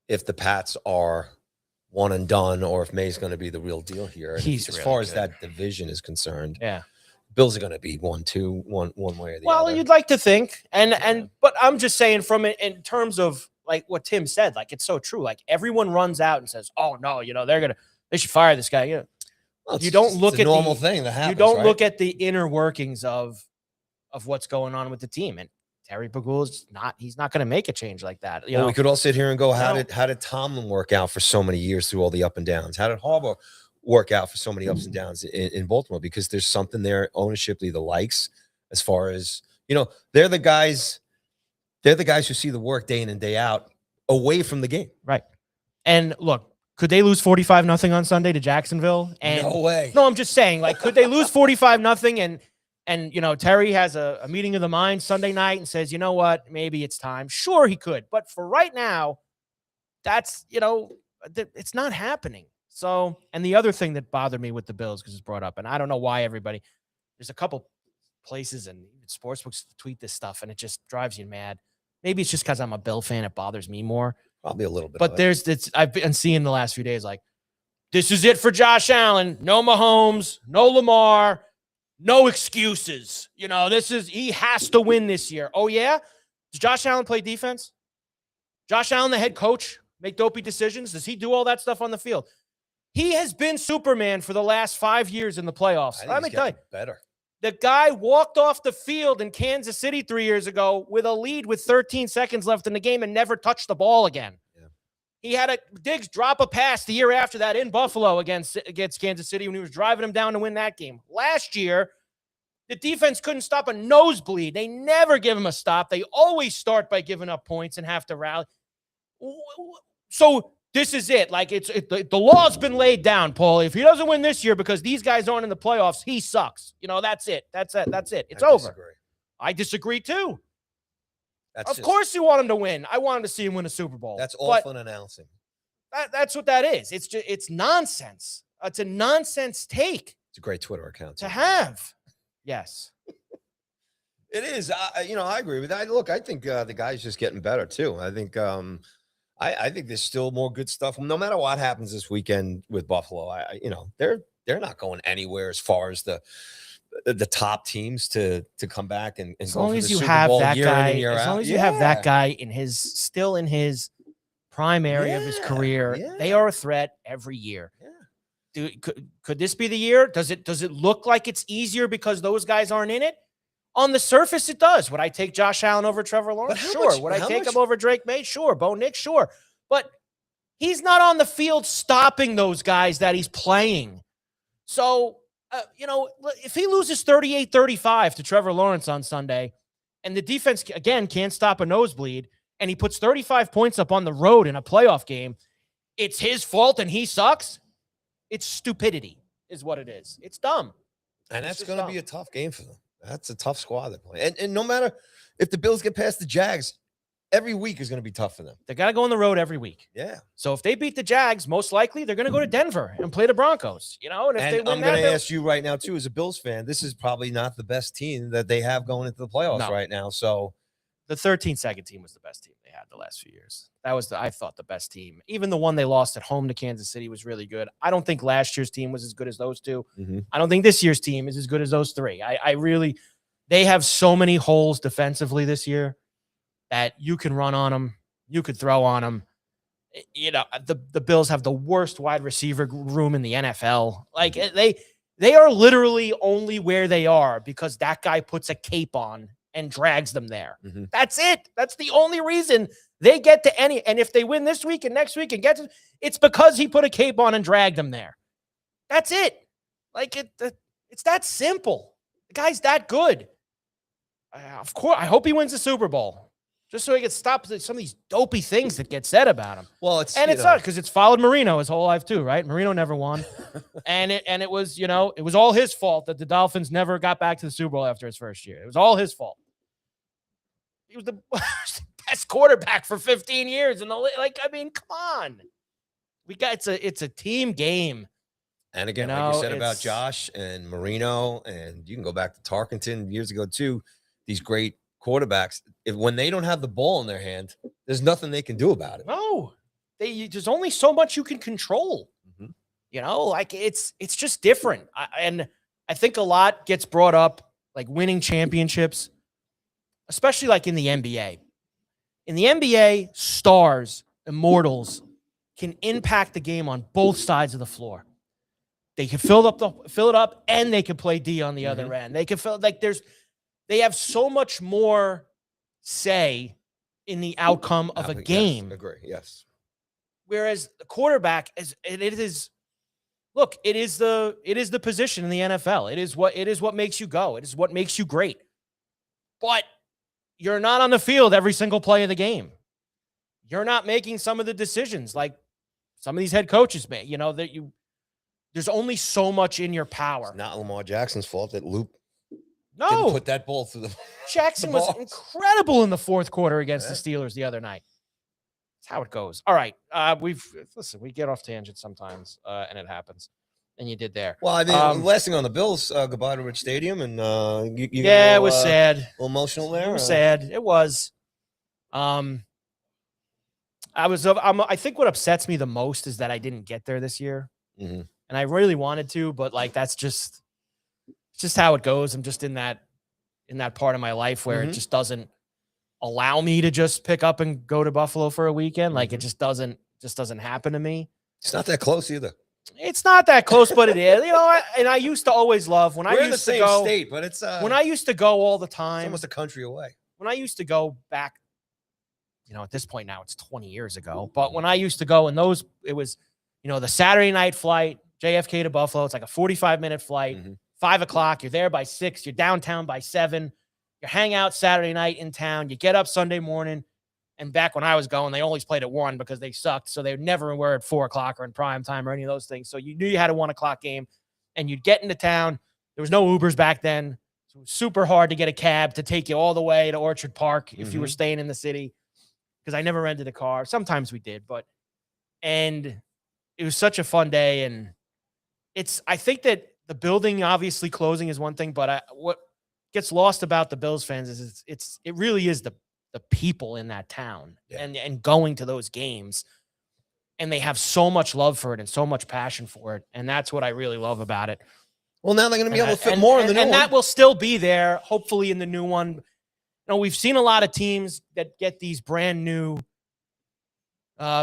if the Pats are one and done or if May's going to be the real deal here. And as really far as that division is concerned, Bills are going to be 1-2, one way or the other. Well, you'd like to think. But I'm just saying in terms of like what Tim said, like it's so true. Like everyone runs out and says, "Oh no, they should fire this guy." Well, you don't look at the normal thing that happens. You don't look at the inner workings of what's going on with the team. And Terry Pegula's he's not going to make a change like that. We could all sit here and go, how did Tomlin work out for so many years through all the up and downs? How did Harbaugh work out for so many ups and downs in Baltimore? Because there's something there ownership either likes, as far as they're the guys who see the work day in and day out away from the game. Right. And look, could they lose 45-0 on Sunday to Jacksonville? And no way. No, I'm just saying, like, could they lose 45-0 and Terry has a meeting of the mind Sunday night and says, you know what, maybe it's time. Sure, he could. But for right now, that's, it's not happening. So, and the other thing that bothered me with the Bills, because it's brought up, and I don't know why there's a couple places and sportsbooks tweet this stuff, and it just drives you mad. Maybe it's just because I'm a Bill fan. It bothers me more. Probably a little bit. But I've been seeing the last few days, like, this is it for Josh Allen. No Mahomes, no Lamar, no excuses. He has to win this year. Oh, yeah? Does Josh Allen play defense? Josh Allen, the head coach, make dopey decisions? Does he do all that stuff on the field? He has been Superman for the last 5 years in the playoffs. Let me tell you. Better. The guy walked off the field in Kansas City 3 years ago with a lead with 13 seconds left in the game and never touched the ball again. Yeah. He had Diggs drop a pass the year after that in Buffalo against Kansas City when he was driving him down to win that game. Last year, the defense couldn't stop a nosebleed. They never give him a stop. They always start by giving up points and have to rally. So this is it. Like the law's been laid down, Paulie. If he doesn't win this year because these guys aren't in the playoffs, he sucks. That's it. That's it. It's over. I disagree too. Of course you want him to win. I wanted to see him win a Super Bowl. That's all fun announcing. That's what that is. It's nonsense. It's a nonsense take. It's a great Twitter account to have. Yes. It is. I agree with that. Look, I think the guy's just getting better too. I think I think there's still more good stuff. No matter what happens this weekend with Buffalo, they're not going anywhere as far as the top teams to come back and as go long for as the you Super have Bowl that year guy, in and year as out. long as you have that guy in his prime area of his career. Yeah. They are a threat every year. Yeah. Could this be the year? Does it look like it's easier because those guys aren't in it? On the surface, it does. Would I take Josh Allen over Trevor Lawrence? Sure. Would I take him over Drake May? Sure. Bo Nix? Sure. But he's not on the field stopping those guys that he's playing. So, if he loses 38-35 to Trevor Lawrence on Sunday, and the defense, again, can't stop a nosebleed, and he puts 35 points up on the road in a playoff game, it's his fault and he sucks? It's stupidity is what it is. It's dumb. And that's going to be a tough game for them. That's a tough squad they're playing. And no matter if the Bills get past the Jags, every week is going to be tough for them. They got to go on the road every week. Yeah. So if they beat the Jags, most likely they're going to go to Denver and play the Broncos. And if they win I'm going to ask you right now, too, as a Bills fan, this is probably not the best team that they have going into the playoffs right now. So the 13-second team was the best team they had the last few years. That was, I thought, the best team. Even the one they lost at home to Kansas City was really good. I don't think last year's team was as good as those two. Mm-hmm. I don't think this year's team is as good as those three. They have so many holes defensively this year that you can run on them. You could throw on them. The Bills have the worst wide receiver room in the NFL. Like they are literally only where they are because that guy puts a cape on and drags them there. Mm-hmm. That's it. That's the only reason they get to any. And if they win this week and next week and it's because he put a cape on and dragged them there. That's it. Like it's that simple. The guy's that good. Of course, I hope he wins the Super Bowl. Just so he can stop some of these dopey things that get said about him. Well, it's not because it's followed Marino his whole life too, right? Marino never won, and it was it was all his fault that the Dolphins never got back to the Super Bowl after his first year. It was all his fault. He was the best quarterback for 15 years, and come on, it's a team game. And again, like you said about Josh and Marino, and you can go back to Tarkenton years ago too. These great quarterbacks, when they don't have the ball in their hand, there's nothing they can do about it. No, there's only so much you can control. Mm-hmm. It's just different. And I think a lot gets brought up, like winning championships, especially like in the NBA. In the NBA, stars, immortals can impact the game on both sides of the floor. They can fill it up, and they can play D on the Mm-hmm. other end. They can they have so much more say in the outcome of a game. Yes, agree. Yes. Whereas the quarterback it is the position in the NFL. It is what makes you go. It is what makes you great. But you're not on the field every single play of the game. You're not making some of the decisions like some of these head coaches make. There's only so much in your power. It's not Lamar Jackson's fault that Luke didn't put that ball through the. Jackson was incredible in the fourth quarter against the Steelers the other night. That's how it goes. All right, we get off tangents sometimes, and it happens, and you did there. Well, I mean, last thing on the Bills, goodbye to Rich Stadium, and it was sad, a little emotional there. It was sad. It was. I think what upsets me the most is that I didn't get there this year. Mm-hmm. And I really wanted to, but that's just how it goes. I'm just in that part of my life where it just doesn't allow me to just pick up and go to Buffalo for a weekend. Like it just doesn't happen to me. It's not that close either. It's not that close, but it is. And I used to always love when We're I in used the to same go state, but it's when I used to go all the time. It's almost a country away. When I used to go back, at this point now it's 20 years ago. But when I used to go, and it was, the Saturday night flight. JFK to Buffalo. It's like a 45-minute flight, 5 o'clock. You're there by 6. You're downtown by 7. You hang out Saturday night in town. You get up Sunday morning. And back when I was going, they always played at 1 because they sucked. So they never were at 4 o'clock or in prime time or any of those things. So you knew you had a 1 o'clock game. And you'd get into town. There was no Ubers back then. So it was super hard to get a cab to take you all the way to Orchard Park if you were staying in the city. Because I never rented a car. Sometimes we did. And it was such a fun day. And I think that the building obviously closing is one thing, but what gets lost about the Bills fans is it really is the people in that town and going to those games, and they have so much love for it and so much passion for it, and that's what I really love about it. Well, now they're going to be able to fit more in the new one, and that will still be there, hopefully in the new one. We've seen a lot of teams that get these brand new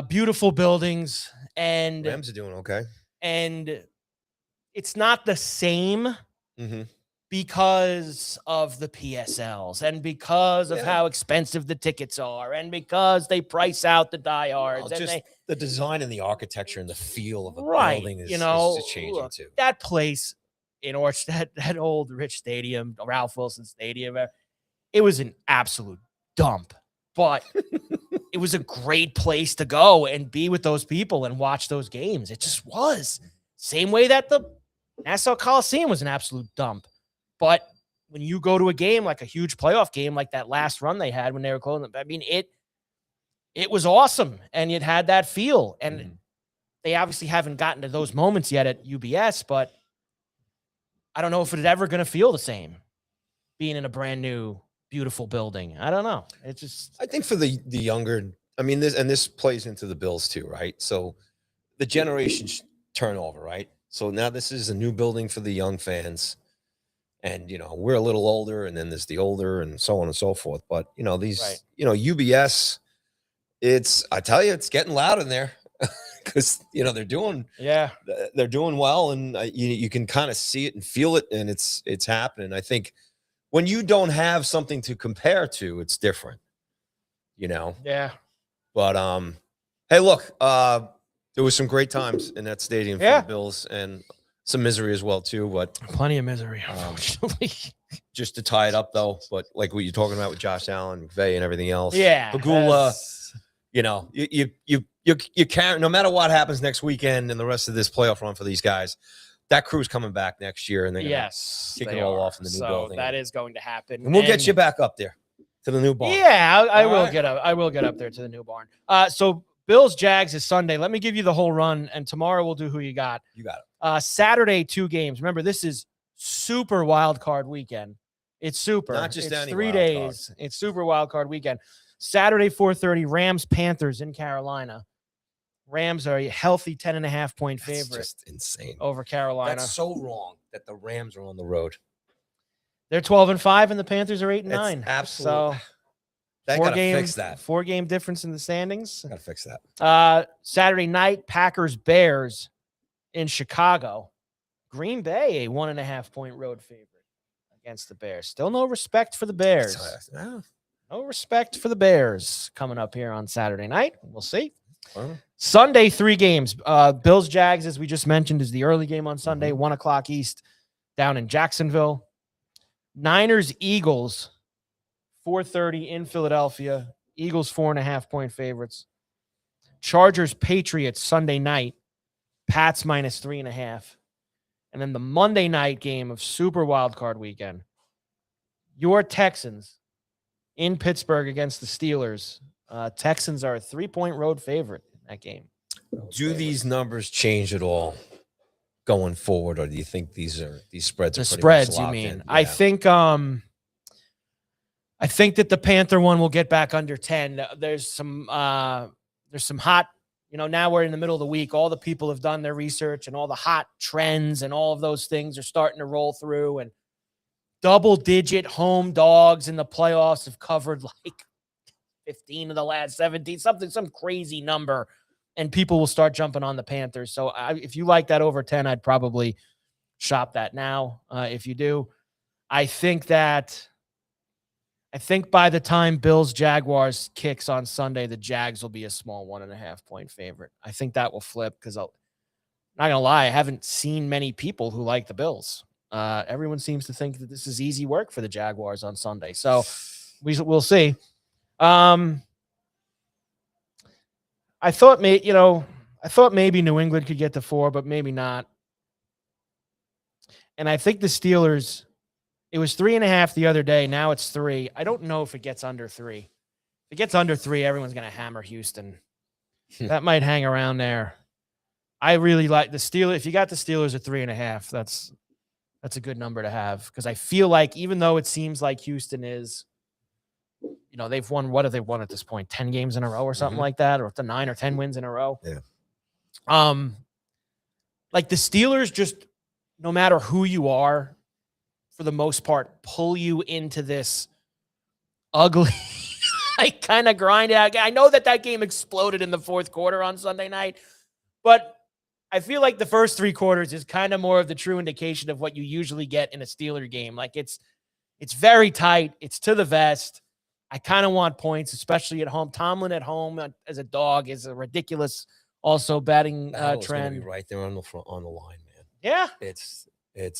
beautiful buildings, and Rams are doing okay. it's not the same Mm-hmm. because of the PSLs and because of Yeah. how expensive the tickets are and because they price out the diehards. Well, and just the design and the architecture and the feel of a right, building is, you know, is changing look, too. that place in Orange, that old rich stadium, Ralph Wilson Stadium, it was an absolute dump, but it was a great place to go and be with those people and watch those games. It just was. Same way that the Nassau Coliseum was an absolute dump. But when you go to a game, like a huge playoff game, like that last run they had when they were closing, I mean, it was awesome. And it had that feel. And they obviously haven't gotten to those moments yet at UBS, but I don't know if it's ever going to feel the same being in a brand new, beautiful building. I don't know. It's just, I think for the younger, I mean, this plays into the Bills too, right? So the generations turnover, right? So now this is a new building for the young fans. And, you know, we're a little older, and then there's the older, and so on and so forth. But, you know, these, right. you know, UBS, I tell you, it's getting loud in there because, you know, they're doing well. And you can kind of see it and feel it, and it's happening. I think when you don't have something to compare to, it's different, you know? Yeah. But, hey, look, there was some great times in that stadium for the Bills, and some misery as well too, but plenty of misery, unfortunately. Just to tie it up though, but like what you're talking about with Josh Allen, McVay, and everything else. Yeah. Pagula, you know, you can't, no matter what happens next weekend and the rest of this playoff run for these guys, that crew's coming back next year, and they're gonna kick it all off in the new building. That is going to happen. And we'll get you back up there to the new barn. Yeah, I will get up. I will get up there to the new barn. So Bills Jags is Sunday. Let me give you the whole run, and tomorrow we'll do who you got. You got it. Saturday, 2 games. Remember, this is super wild card weekend. It's super. Not just it's any 3 wild days. Card. It's super wild card weekend. Saturday, 4:30, Rams Panthers in Carolina. Rams are a healthy 10.5-point favorite. That's just insane over Carolina. That's so wrong that the Rams are on the road. They're 12-5, and the Panthers are 8-9. Absolutely. So they gotta fix that. 4-game difference in the standings. Gotta fix that. Saturday night, Packers Bears in Chicago. Green Bay, a 1.5-point road favorite against the Bears. Still no respect for the Bears. No respect for the Bears coming up here on Saturday night. We'll see. Sunday, 3 games. Bills Jags, as we just mentioned, is the early game on Sunday, 1 o'clock East, down in Jacksonville. Niners Eagles, 4:30 in Philadelphia. Eagles 4.5-point favorites. Chargers Patriots Sunday night. Pats -3.5. And then the Monday night game of Super Wild Card Weekend. Your Texans in Pittsburgh against the Steelers. Texans are a 3-point road favorite in that game. Do these numbers change at all going forward, or do you think these spreads are the pretty spreads? much You locked mean? in? Yeah. I think that the Panther one will get back under 10. There's some hot. You know, now we're in the middle of the week. All the people have done their research, and all the hot trends and all of those things are starting to roll through. And double-digit home dogs in the playoffs have covered like 15 of the last 17, some crazy number, and people will start jumping on the Panthers. So if you like that over 10, I'd probably shop that now. If you do, I think by the time Bills Jaguars kicks on Sunday, the Jags will be a small 1.5-point favorite. I think that will flip because I'm not gonna lie, I haven't seen many people who like the Bills. Everyone seems to think that this is easy work for the Jaguars on Sunday. So we'll see. I thought maybe New England could get to 4, but maybe not. And I think the Steelers, it was 3.5 the other day. Now it's 3. I don't know if it gets under 3. If it gets under 3, everyone's going to hammer Houston. That might hang around there. I really like the Steelers. If you got the Steelers at 3.5, that's a good number to have, because I feel like even though it seems like Houston is, you know, they've won, what have they won at this point? 10 games in a row or something like that, or up to 9 or 10 wins in a row. Yeah. Like the Steelers, just no matter who you are, for the most part, pull you into this ugly, like kind of grind it out. I know that game exploded in the fourth quarter on Sunday night, but I feel like the first three quarters is kind of more of the true indication of what you usually get in a Steeler game. Like it's very tight. It's to the vest. I kind of want points, especially at home. Tomlin at home as a dog is a ridiculous also betting trend. Be right there on the line, man. Yeah. It's if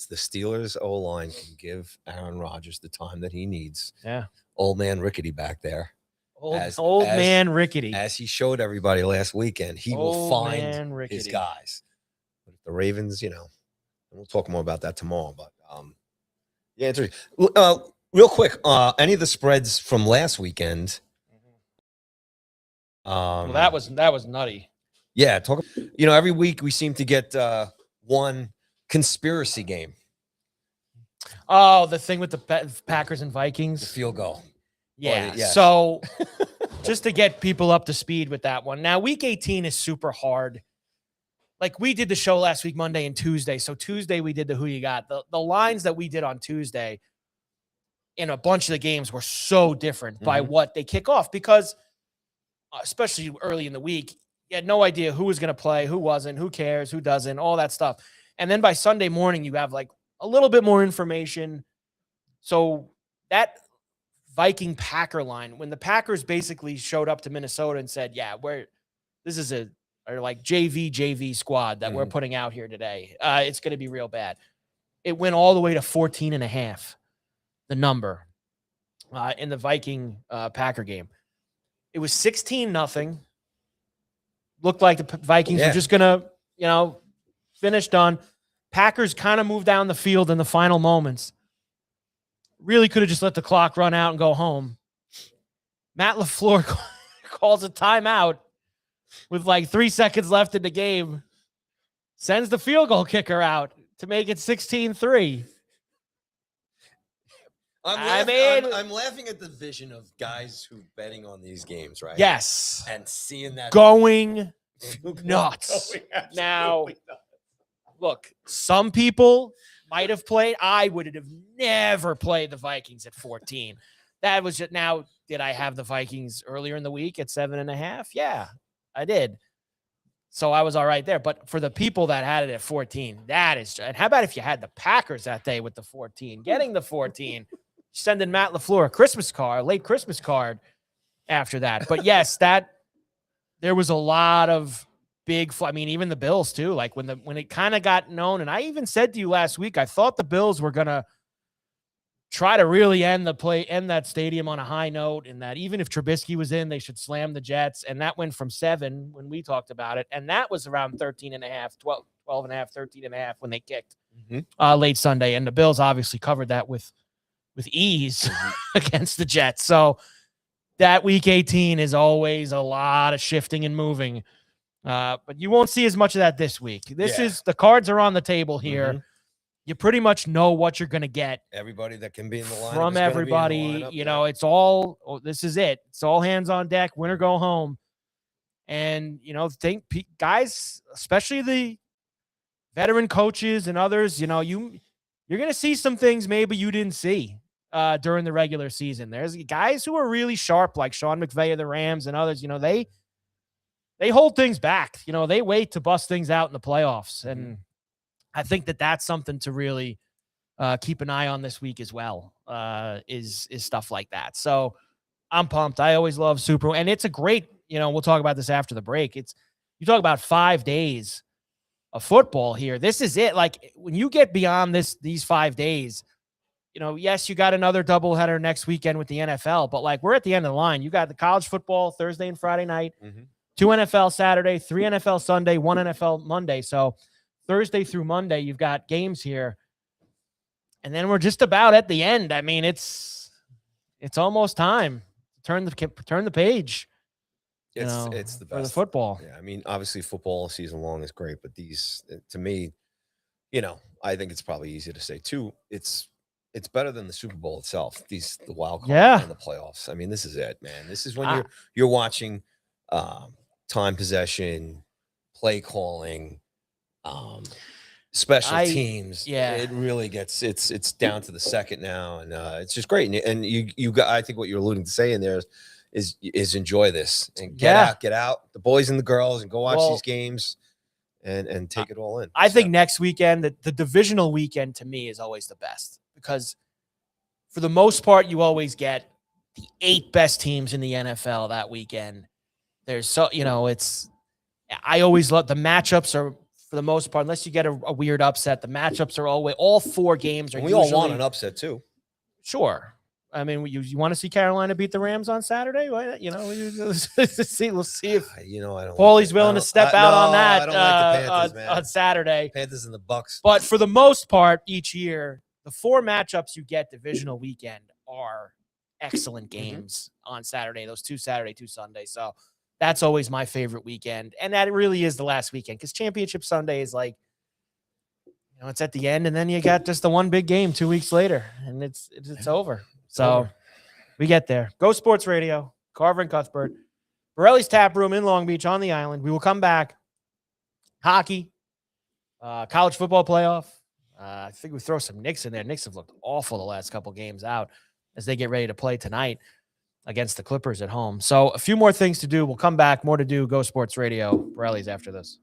the Steelers O-line can give Aaron Rodgers the time that he needs. Yeah. Old man Rickety back there. Old man Rickety. As he showed everybody last weekend, he will find his guys. But if the Ravens, we'll talk more about that tomorrow. But yeah, real quick, any of the spreads from last weekend? Well, that was nutty. Yeah, every week we seem to get one conspiracy game. Oh, the thing with the Packers and Vikings, the field goal. Yeah. So just to get people up to speed with that one. Now, week 18 is super hard. Like we did the show last week, Monday and Tuesday. So Tuesday we did the Who You Got. The lines that we did on Tuesday in a bunch of the games were so different by what they kick off because especially early in the week, you had no idea who was going to play, who wasn't, who cares, who doesn't, all that stuff. And then by Sunday morning, you have like a little bit more information. So that Viking Packer line, when the Packers basically showed up to Minnesota and said, yeah, this is a like JV squad that we're putting out here today. It's going to be real bad. It went all the way to 14.5, the number in the Viking Packer game. It was 16-0. Looked like the Vikings were just going to, finish done. Packers kind of moved down the field in the final moments. Really could have just let the clock run out and go home. Matt LaFleur calls a timeout with like 3 seconds left in the game. Sends the field goal kicker out to make it 16-3. I'm laughing at the vision of guys who betting on these games, right? Yes. And seeing that going nuts. Now, look, some people might have played. I would have never played the Vikings at 14. That was just now. Did I have the Vikings earlier in the week at 7.5? Yeah, I did. So I was all right there. But for the people that had it at 14, that is. And how about if you had the Packers that day with the 14, getting the 14, sending Matt LaFleur a late Christmas card after that. But yes, there was a lot of big. I mean, even the Bills too. Like when it kind of got known, and I even said to you last week, I thought the Bills were gonna try to really end that stadium on a high note, and that even if Trubisky was in, they should slam the Jets. And that went from 7 when we talked about it, and that was around 13.5, 12.5, 13.5 when they kicked late Sunday. And the Bills obviously covered that with ease against the Jets. So that week 18 is always a lot of shifting and moving. But you won't see as much of that this week. The cards are on the table here. You pretty much know what you're going to get. Everybody that can be in the lineup from everybody. It's all, this is it. It's all hands on deck, win or go home. And, think guys, especially the veteran coaches and others, you're going to see some things maybe you didn't see during the regular season. There's guys who are really sharp, like Sean McVay of the Rams and others, they hold things back. They wait to bust things out in the playoffs. And I think that's something to really keep an eye on this week as well, is stuff like that. So I'm pumped. I always love Super. And it's a great, we'll talk about this after the break. You talk about 5 days of football here. This is it. Like when you get beyond these 5 days, yes, you got another doubleheader next weekend with the NFL, but like we're at the end of the line. You got the college football Thursday and Friday night, 2 NFL Saturday, 3 NFL Sunday, 1 NFL Monday. So Thursday through Monday, you've got games here. And then we're just about at the end. I mean, it's almost time to turn the page. It's the best for the football. Yeah, I mean, obviously football season long is great, but these, to me, I think it's probably easy to say too. It's better than the Super Bowl itself. The wild card and the playoffs. I mean, this is it, man. This is when you're watching time possession, play calling. special teams. Yeah. It really gets it's down to the second now, and it's just great. And you got, I think what you're alluding to say in there is enjoy this and get out, the boys and the girls, and go watch these games and take it all in. I think next weekend, the divisional weekend to me is always the best, because for the most part you always get the 8 best teams in the NFL that weekend. There's I always love the matchups are, for the most part, unless you get a weird upset, the matchups are always, all 4 games are and we all want an upset too. Sure. I mean, you want to see Carolina beat the Rams on Saturday? We'll see if I don't. Paulie's willing to step out on that I don't like the Panthers, man. On Saturday. Panthers and the Bucks. But for the most part, each year, the 4 matchups you get divisional weekend are excellent games on Saturday. Those 2 Saturday, 2 Sunday. So that's always my favorite weekend. And that really is the last weekend, because Championship Sunday is like, it's at the end, and then you got just the one big game 2 weeks later, and it's over. So we get there. Go Sports Radio, Carver and Cuthbert, Borelli's Tap Room in Long Beach on the island. We will come back. Hockey, college football playoff. I think we throw some Knicks in there. Knicks have looked awful the last couple games out as they get ready to play tonight against the Clippers at home. So a few more things to do. We'll come back. More to do. Go Sports Radio. Borelli's after this.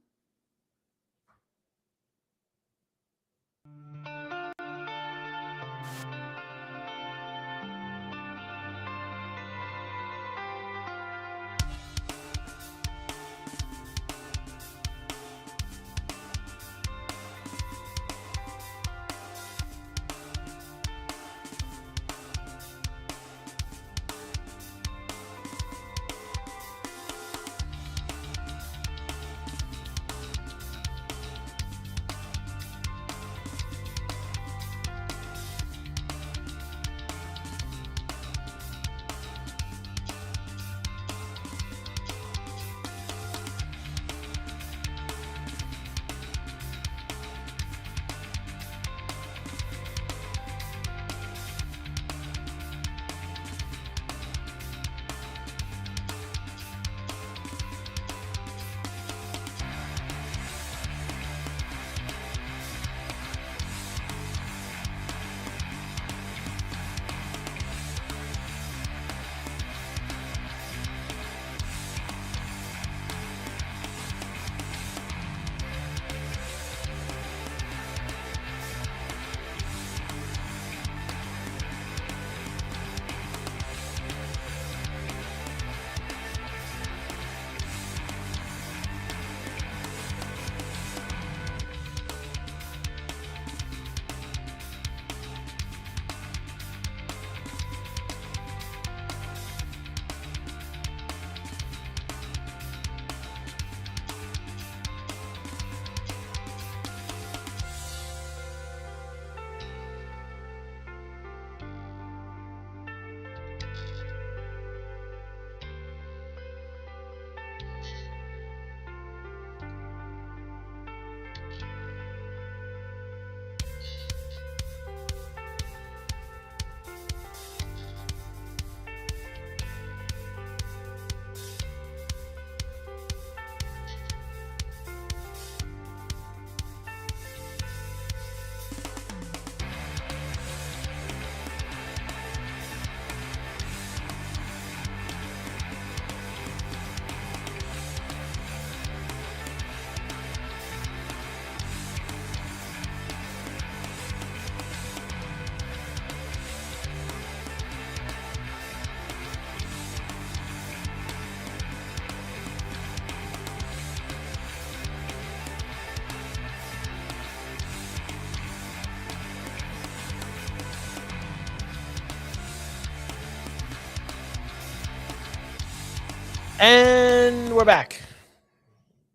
And we're back.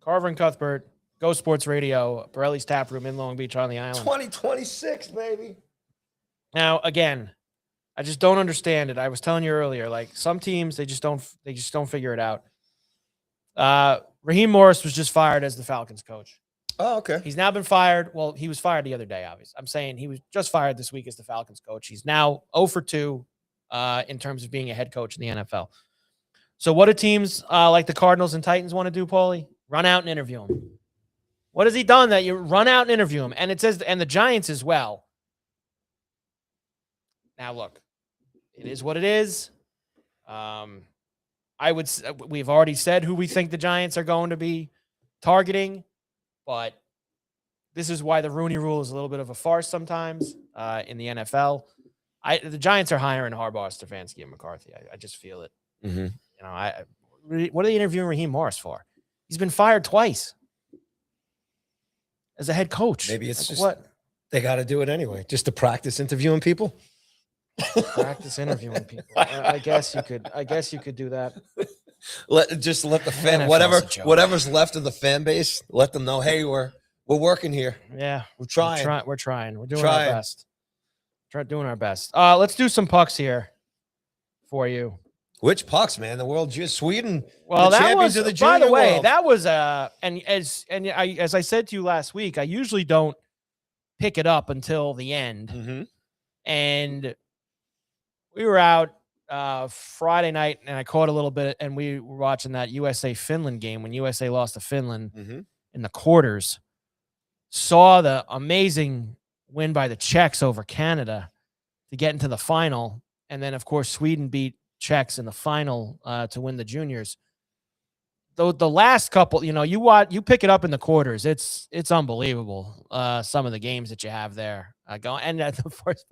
Carver and Cuthbert, Go Sports Radio, Borelli's Tap Room in Long Beach on the island. 2026, baby. Now, again, I just don't understand it. I was telling you earlier, like some teams, they just don't figure it out. Raheem Morris was just fired as the Falcons coach. Oh, okay. He's now been fired. Well, he was fired the other day, obviously. I'm saying he was just fired this week as the Falcons coach. He's now 0 for 2 in terms of being a head coach in the NFL. So what do teams like the Cardinals and Titans want to do, Paulie? Run out and interview him. What has he done that you run out and interview him? And it says, and the Giants as well. Now, look, it is what it is. We've already said who we think the Giants are going to be targeting, but this is why the Rooney Rule is a little bit of a farce sometimes in the NFL. The Giants are hiring Harbaugh, Stefanski, and McCarthy. I just feel it. Mm-hmm. What are they interviewing Raheem Morris for? He's been fired twice as a head coach. Maybe it's just what they got to do it anyway, just to practice interviewing people. Practice interviewing people. I guess you could do that. Let the fan, whatever's left of the fan base, let them know, hey, we're working here. Yeah, we're trying. We're trying. We're doing our best. Doing our best. Let's do some pucks here for you. Which pucks, man? The world, Sweden. Well, the that was, of the by the way, world. that was as I said to you last week, I usually don't pick it up until the end. Mm-hmm. And we were out Friday night, and I caught a little bit, and we were watching that USA-Finland game when USA lost to Finland in the quarters. Saw the amazing win by the Czechs over Canada to get into the final. And then, of course, Sweden beat Czechs in the final to win the juniors. Though the last couple, you pick it up in the quarters. It's unbelievable. Some of the games that you have there going. And the first,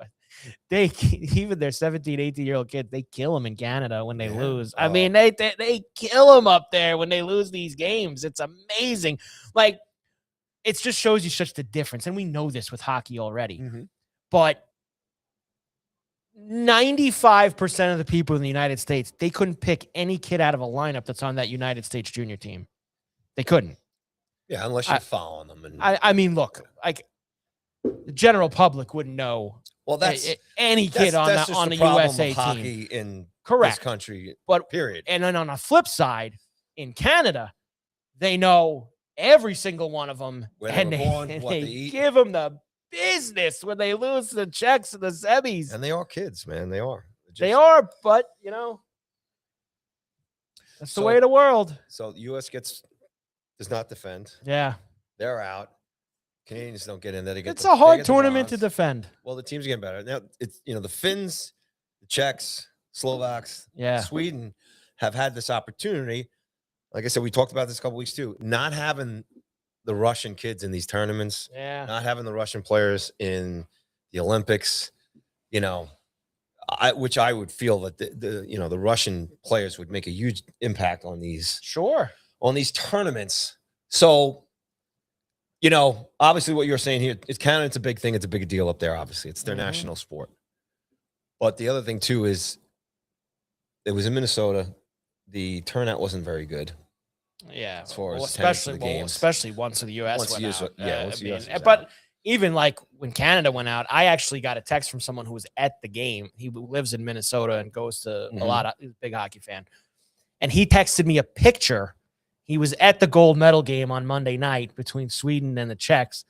even their 17, 18-year-old kids, they kill them in Canada when they lose. I mean, they kill them up there when they lose these games. It's amazing. Like, it just shows you such the difference. And we know this with hockey already. Mm-hmm. But 95% of the people in the United States, they couldn't pick any kid out of a lineup that's on that United States junior team. They couldn't. Yeah, unless you're following them. And I mean, look, like the general public wouldn't know. Well, that's any kid on the USA team in this country. But period. And then on the flip side, in Canada, they know every single one of them, where and they give them the business when they lose the Czechs and the semis. And they are kids, man. They are. They are, but that's the way of the world. So the U.S. does not defend. Yeah, they're out. Canadians don't get in there. It's a hard tournament to defend. Well, the team's getting better now. It's the Finns, the Czechs, Slovaks, Sweden have had this opportunity. Like I said, we talked about this a couple weeks too. Not having the Russian kids in these tournaments, not having the Russian players in the Olympics, which I would feel that the Russian players would make a huge impact on these tournaments. So, obviously what you're saying here, it's Canada, it's a big thing. It's a big deal up there. Obviously it's their national sport. But the other thing too is it was in Minnesota. The turnout wasn't very good. Yeah, as far as especially once the U.S. went out. Once the US was but out. Even like when Canada went out, I actually got a text from someone who was at the game. He lives in Minnesota and goes to a lot of, he's a big hockey fan. And he texted me a picture. He was at the gold medal game on Monday night between Sweden and the Czechs.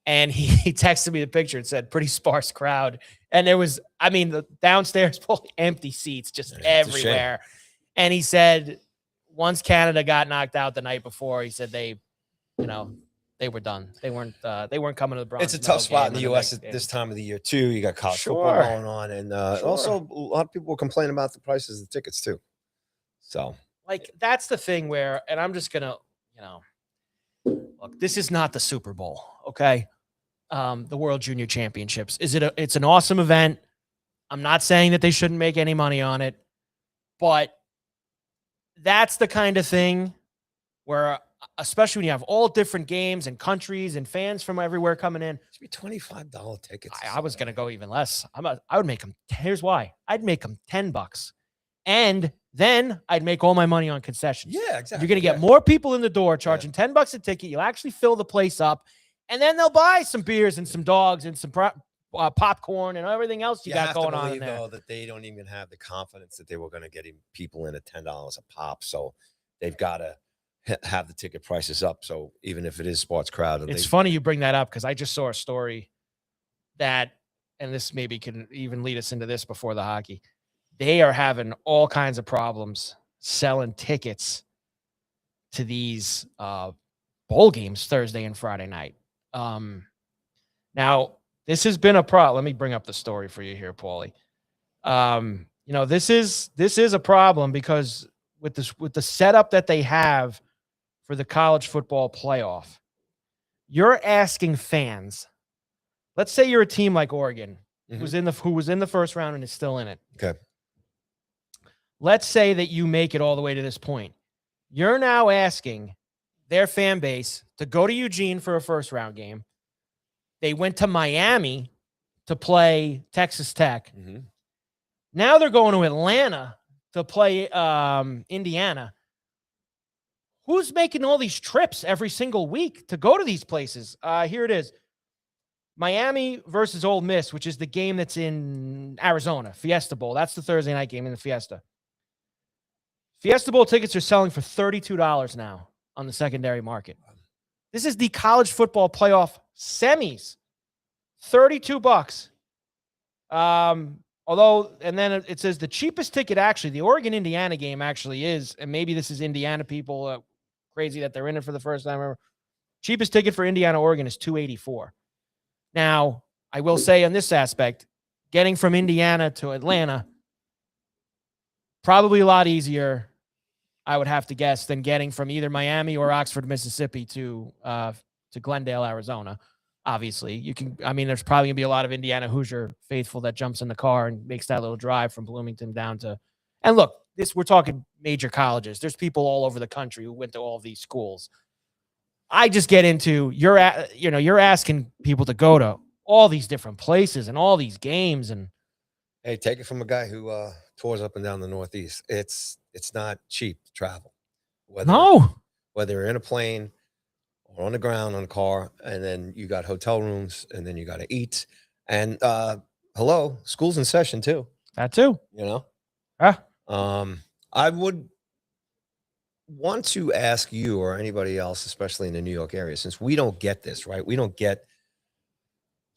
And he texted me the picture. It said pretty sparse crowd. And there was, the downstairs empty seats just everywhere. And he said, once Canada got knocked out the night before, he said they were done. They weren't coming to the bronze. It's a tough spot in the U.S. at this time of the year too. You got college football going on, and also a lot of people complain about the prices of the tickets too. So, that's the thing where, and I'm just gonna, look, this is not the Super Bowl, okay? The World Junior Championships. It's an awesome event. I'm not saying that they shouldn't make any money on it, but that's the kind of thing where, especially when you have all different games and countries and fans from everywhere coming in, it should be $25 tickets. I was going to go even less. I would make them. Here's why. I'd make them $10, and then I'd make all my money on concessions. Yeah, exactly. You're going to get more people in the door charging $10 a ticket. You'll actually fill the place up, and then they'll buy some beers and some dogs and some popcorn and everything else you got going on in there. Though, that they don't even have the confidence that they were going to get people in at $10 a pop, so they've got to have the ticket prices up. So even if it is sports crowd, it's funny you bring that up because I just saw a story that, and this maybe can even lead us into this before the hockey. They are having all kinds of problems selling tickets to these bowl games Thursday and Friday night. Now this has been a problem. Let me bring up the story for you here, Paulie. This is a problem because with the setup that they have for the college football playoff, you're asking fans. Let's say you're a team like Oregon, who was in the first round and is still in it. Okay. Let's say that you make it all the way to this point. You're now asking their fan base to go to Eugene for a first round game. They went to Miami to play Texas Tech. Mm-hmm. Now they're going to Atlanta to play Indiana. Who's making all these trips every single week to go to these places? Here it is. Miami versus Ole Miss, which is the game that's in Arizona, Fiesta Bowl. That's the Thursday night game in the Fiesta. Fiesta Bowl tickets are selling for $32 now on the secondary market. This is the college football playoff semis. $32. Although, and then it says the cheapest ticket, actually, the Oregon-Indiana game actually is, and maybe this is Indiana people crazy that they're in it for the first time ever. Cheapest ticket for Indiana-Oregon is $284. Now, I will say on this aspect, getting from Indiana to Atlanta, probably a lot easier, I would have to guess, than getting from either Miami or Oxford, Mississippi to Glendale, Arizona. Obviously, there's probably gonna be a lot of Indiana Hoosier faithful that jumps in the car and makes that little drive from Bloomington down to, and look, we're talking major colleges. There's people all over the country who went to all of these schools. I just get into, you're asking people to go to all these different places and all these games. And hey, take it from a guy who tours up and down the Northeast. It's not cheap to travel. Whether you're in a plane or on the ground on a car, and then you got hotel rooms, and then you got to eat. And hello, school's in session too. That too. I would want to ask you or anybody else, especially in the New York area, since we don't get this, right? We don't get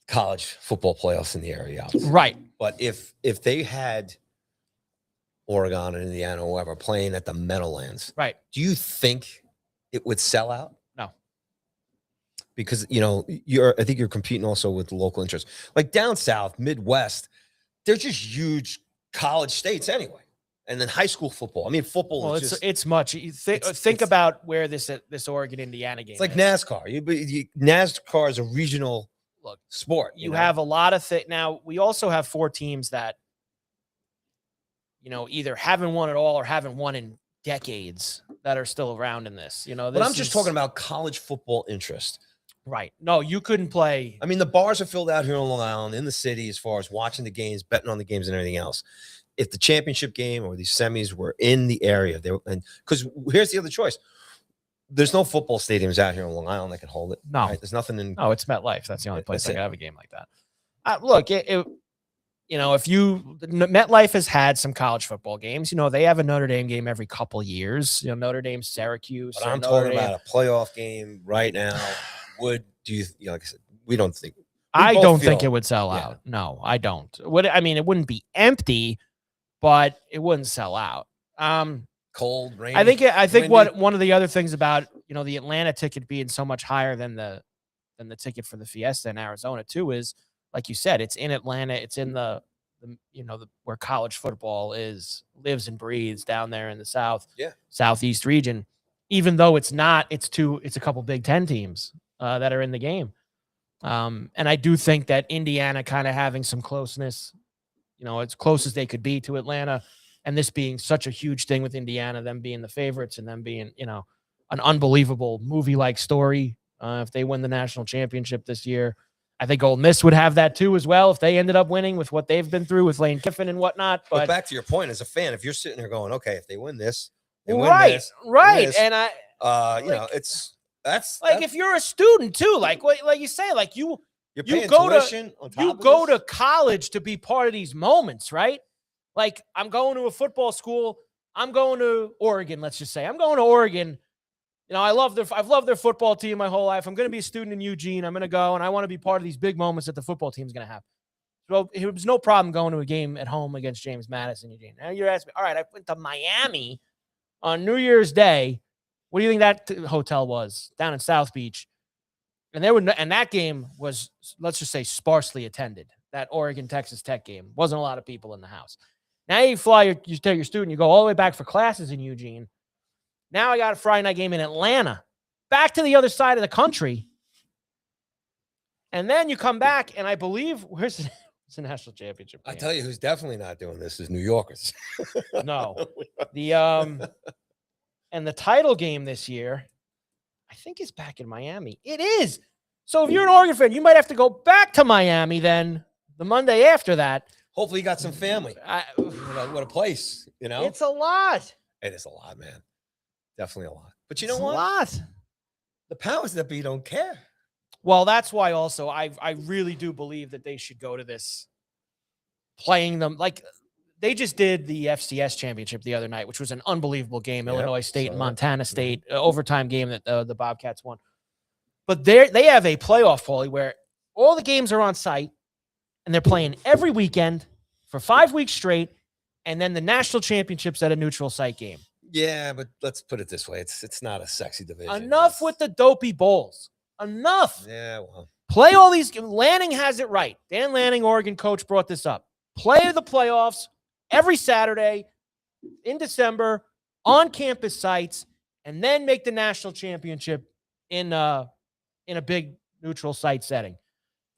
college football playoffs in the area, obviously. Right. But if they had Oregon and Indiana or whoever playing at the Meadowlands, right, do you think it would sell out? No. Because, I think you're competing also with local interests. Like down south, Midwest, they're just huge college states anyway. And then high school football. I mean, football. Well, is it's much. Think about where this Oregon Indiana game. It's like is. NASCAR. NASCAR is a regional sport. You have a lot of things. Now we also have 4 teams that, either haven't won at all or haven't won in decades that are still around in this. But I'm just talking about college football interest. Right. No, you couldn't play. I mean, the bars are filled out here on Long Island in the city as far as watching the games, betting on the games, and everything else. If the championship game or these semis were in the area, because here's the other choice. There's no football stadiums out here on Long Island that can hold it. No. Right? There's nothing in. No, it's MetLife. That's the only place that can have a game like that. Look, MetLife has had some college football games. They have a Notre Dame game every couple years. Notre Dame, Syracuse. But I'm talking about a playoff game right now. Like I said, we don't think. I don't think it would sell out. No, I don't. It wouldn't be empty, but it wouldn't sell out. Cold, rainy. I think windy. one of the other things about the Atlanta ticket being so much higher than the ticket for the Fiesta in Arizona too is, like you said, it's in Atlanta. It's in the where college football lives and breathes down there in the southeast region. Even though it's not, it's a couple Big Ten teams that are in the game. And I do think that Indiana kind of having some closeness, as close as they could be to Atlanta, and this being such a huge thing with Indiana, them being the favorites and them being, an unbelievable movie-like story. If they win the national championship this year, I think Ole Miss would have that too as well if they ended up winning with what they've been through with Lane Kiffin and whatnot. But back to your point as a fan, if you're sitting there going, okay, if they win this, they win right, this, and that's if you're a student too, like you say, like you go to college to be part of these moments, right? Like I'm going to a football school. I'm going to Oregon. Let's just say I'm going to Oregon. I've loved their football team my whole life. I'm going to be a student in Eugene. I'm going to go and I want to be part of these big moments that the football team's going to have. So it was no problem going to a game at home against James Madison, Eugene. Now you're asking me, all right, I went to Miami on New Year's Day What do you think that hotel was down in South Beach? And and that game was, let's just say, sparsely attended. That Oregon Texas Tech game wasn't a lot of people in the house. Now you you tell your student, you go all the way back for classes in Eugene. Now I got a Friday night game in Atlanta, back to the other side of the country. And then you come back, and I believe, where's the national championship game? I tell you who's definitely not doing this is New Yorkers. No. And the title game this year, I think, is back in Miami. It is. So if you're an Oregon fan, you might have to go back to Miami then the Monday after that. Hopefully you got some family. What a place, you know? It's a lot. It is a lot, man. Definitely a lot. But you know It's what? a lot. The powers that be don't care. Well, that's why also I really do believe that they should go to this, playing them like they just did the FCS championship the other night, which was an unbelievable game. Yep, Illinois State and Montana Mm-hmm. State, overtime game that the Bobcats won. But they have a playoff, Paulie, where all the games are on site, and they're playing every weekend for 5 weeks straight, and then the national championships at a neutral site game. Yeah, but let's put it this way. It's not a sexy division. Enough with the dopey bowls. Enough. Yeah, well. Play all these. Lanning has it right. Dan Lanning, Oregon coach, brought this up. Play the playoffs every Saturday in December on campus sites, and then make the national championship in a big neutral site setting.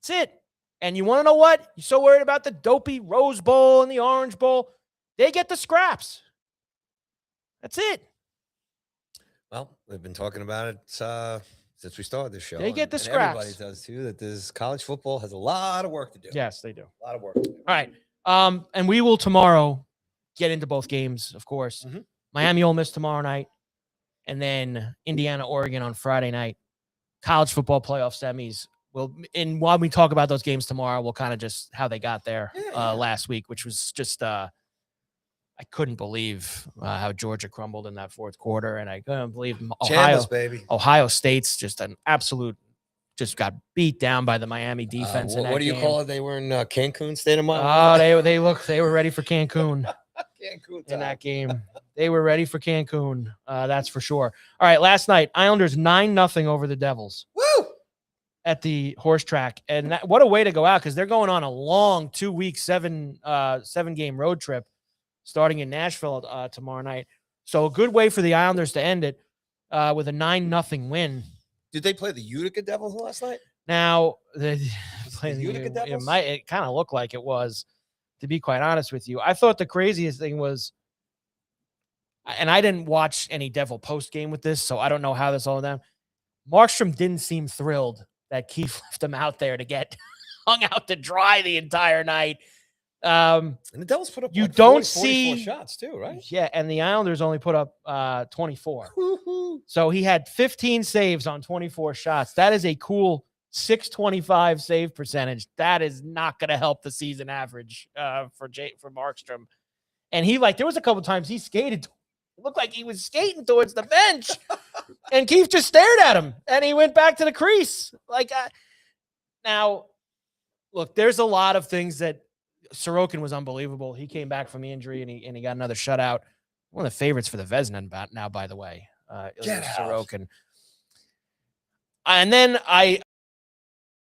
That's it. And you want to know what? You're so worried about the dopey Rose Bowl and the Orange Bowl. They get the scraps. That's it. Well, we've been talking about it since we started this show. They get the and scraps. Everybody does too. That this college football has a lot of work to do. Yes, they do. A lot of work to do. All right. And we will tomorrow get into both games, of course. Mhm. Miami Ole Miss tomorrow night, and then Indiana Oregon on Friday night. College football playoff semis. And while we talk about those games tomorrow, we'll kind of just how they got there last week, which was just I couldn't believe how Georgia crumbled in that fourth quarter, and I couldn't believe Ohio State's just an absolute, just got beat down by the Miami defense. What do you call it? They were in Cancun, state of mind. Oh, they were ready for Cancun. Cancun In that game. They were ready for Cancun. That's for sure. All right, last night, Islanders 9-0 over the Devils. Woo! At the horse track. And what a way to go out, because they're going on a long 2-week, 7-game road trip starting in Nashville tomorrow night. So a good way for the Islanders to end it with a 9-0 win. Did they play the Utica Devils last night? Now, Utica Devils? It kind of looked like it was, to be quite honest with you. I thought the craziest thing was, and I didn't watch any Devil post game with this, so I don't know how this all down. Markstrom didn't seem thrilled that Keefe left him out there to get hung out to dry the entire night. And the Devils put up you like don't 44 see shots too, right? Yeah, and the Islanders only put up 24. Woo-hoo. So he had 15 saves on 24 shots. That is a cool 625 save percentage. That is not going to help the season average for Markstrom. And there was a couple times he skated. It looked like he was skating towards the bench, and Keefe just stared at him, and he went back to the crease. Now, look, there's a lot of things that Sorokin was unbelievable. He came back from the injury, and he got another shutout. One of the favorites for the Vezina now, by the way. Sorokin. And then I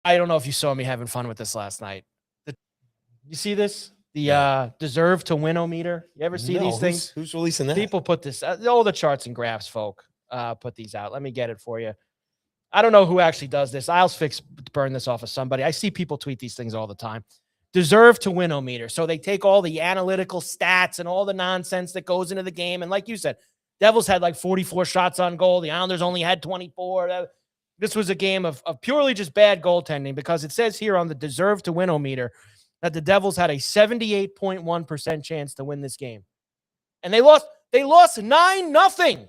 don't know if you saw me having fun with this last night. You see this? The deserve to win-o-meter. You ever see these things? Who's releasing that? People put this, all the charts and graphs folk put these out. Let me get it for you. I don't know who actually does this. I'll burn this off of somebody. I see people tweet these things all the time. Deserve to win-o-meter. So they take all the analytical stats and all the nonsense that goes into the game. And like you said, Devils had like 44 shots on goal. The Islanders only had 24. This was a game of purely just bad goaltending, because it says here on the deserve to win-o-meter that the Devils had a 78.1% chance to win this game. And they lost 9-0.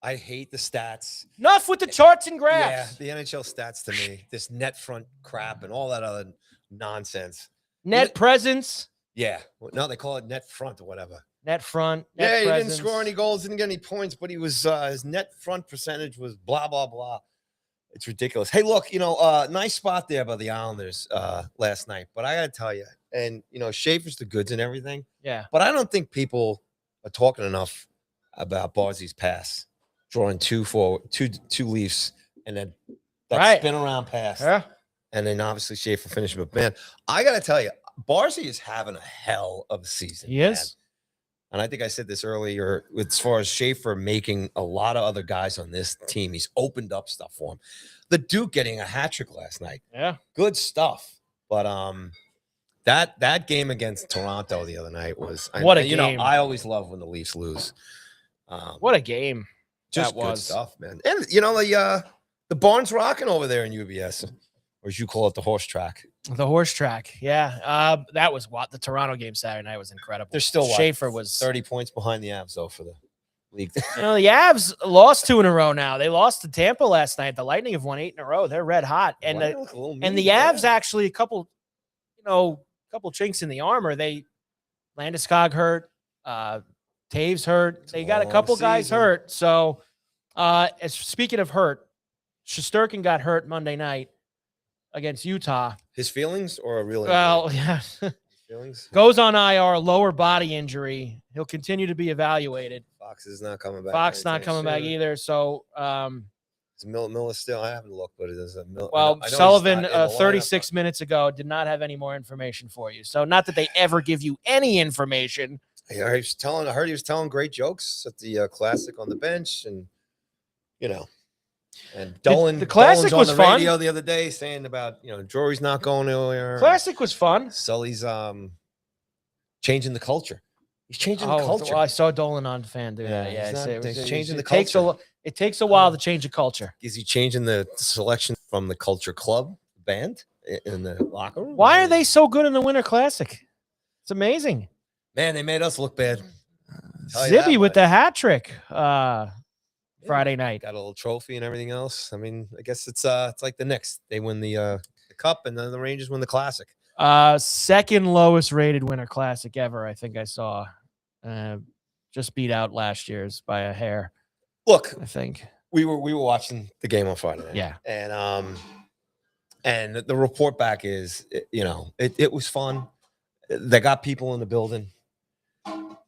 I hate the stats. Enough with the charts and graphs. Yeah, the NHL stats to me, this net front crap and all that other nonsense. Net presence. Yeah. No, they call it net front or whatever. Net front. He didn't score any goals, didn't get any points, but he was his net front percentage was blah, blah, blah. It's ridiculous. Hey, look, nice spot there by the Islanders last night. But I got to tell you, and, Schaefer's the goods and everything. Yeah. But I don't think people are talking enough about Barzie's pass. drawing two Leafs, and then that Right. spin around pass. Yeah. And then obviously Schaefer finishing. But man, I got to tell you, Barzy is having a hell of a season. He is. And I think I said this earlier, as far as Schaefer making a lot of other guys on this team, he's opened up stuff for him. The Duke getting a hat trick last night. Yeah. Good stuff. But that game against Toronto the other night was What a you game. know, I always love when the Leafs lose. What a game. Just that good was. stuff, man. And you know, the barn's rocking over there in UBS, or as you call it, the horse track. The horse track. Yeah. That was what the Toronto game Saturday night was incredible. They're still Schaefer was 30 points behind the Avs though for the league. You know, the Avs lost 2 in a row now. They lost to Tampa last night. The Lightning have won 8 in a row. They're red hot. And the Avs actually a couple chinks in the armor. Landeskog hurt, Taves hurt. They got a couple guys hurt. So as speaking of hurt, Shesterkin got hurt Monday night against Utah. His feelings or a real injury? Well, yeah. Feelings? Goes on IR, lower body injury. He'll continue to be evaluated. Fox is not coming back. Fox not coming back either. So is Miller still? I haven't looked, but it is a Miller. Well, I know Sullivan 36 minutes ago did not have any more information for you. So not that they ever give you any information. Yeah, I heard he was telling great jokes at the Classic on the bench, and you know, and Dolan. The Classic Dolan's was on the fun. radio the other day saying about Drury's not going anywhere. Classic was fun. Sully's changing the culture. He's changing the culture. Well, I saw Dolan on Fan do that. Yeah, he's changing the culture. It takes a while to change a culture. Is he changing the selection from the Culture Club band in the locker room? Why are they so good in the Winter Classic? It's amazing. Man, they made us look bad. Zibby with the hat trick Friday night. Got a little trophy and everything else. I mean, I guess it's like the Knicks. They win the cup, and then the Rangers win the Classic. Second lowest rated Winter Classic ever, I think I saw. Just beat out last year's by a hair. Look, I think we were watching the game on Friday night. Yeah. And the report back is, it was fun. They got people in the building.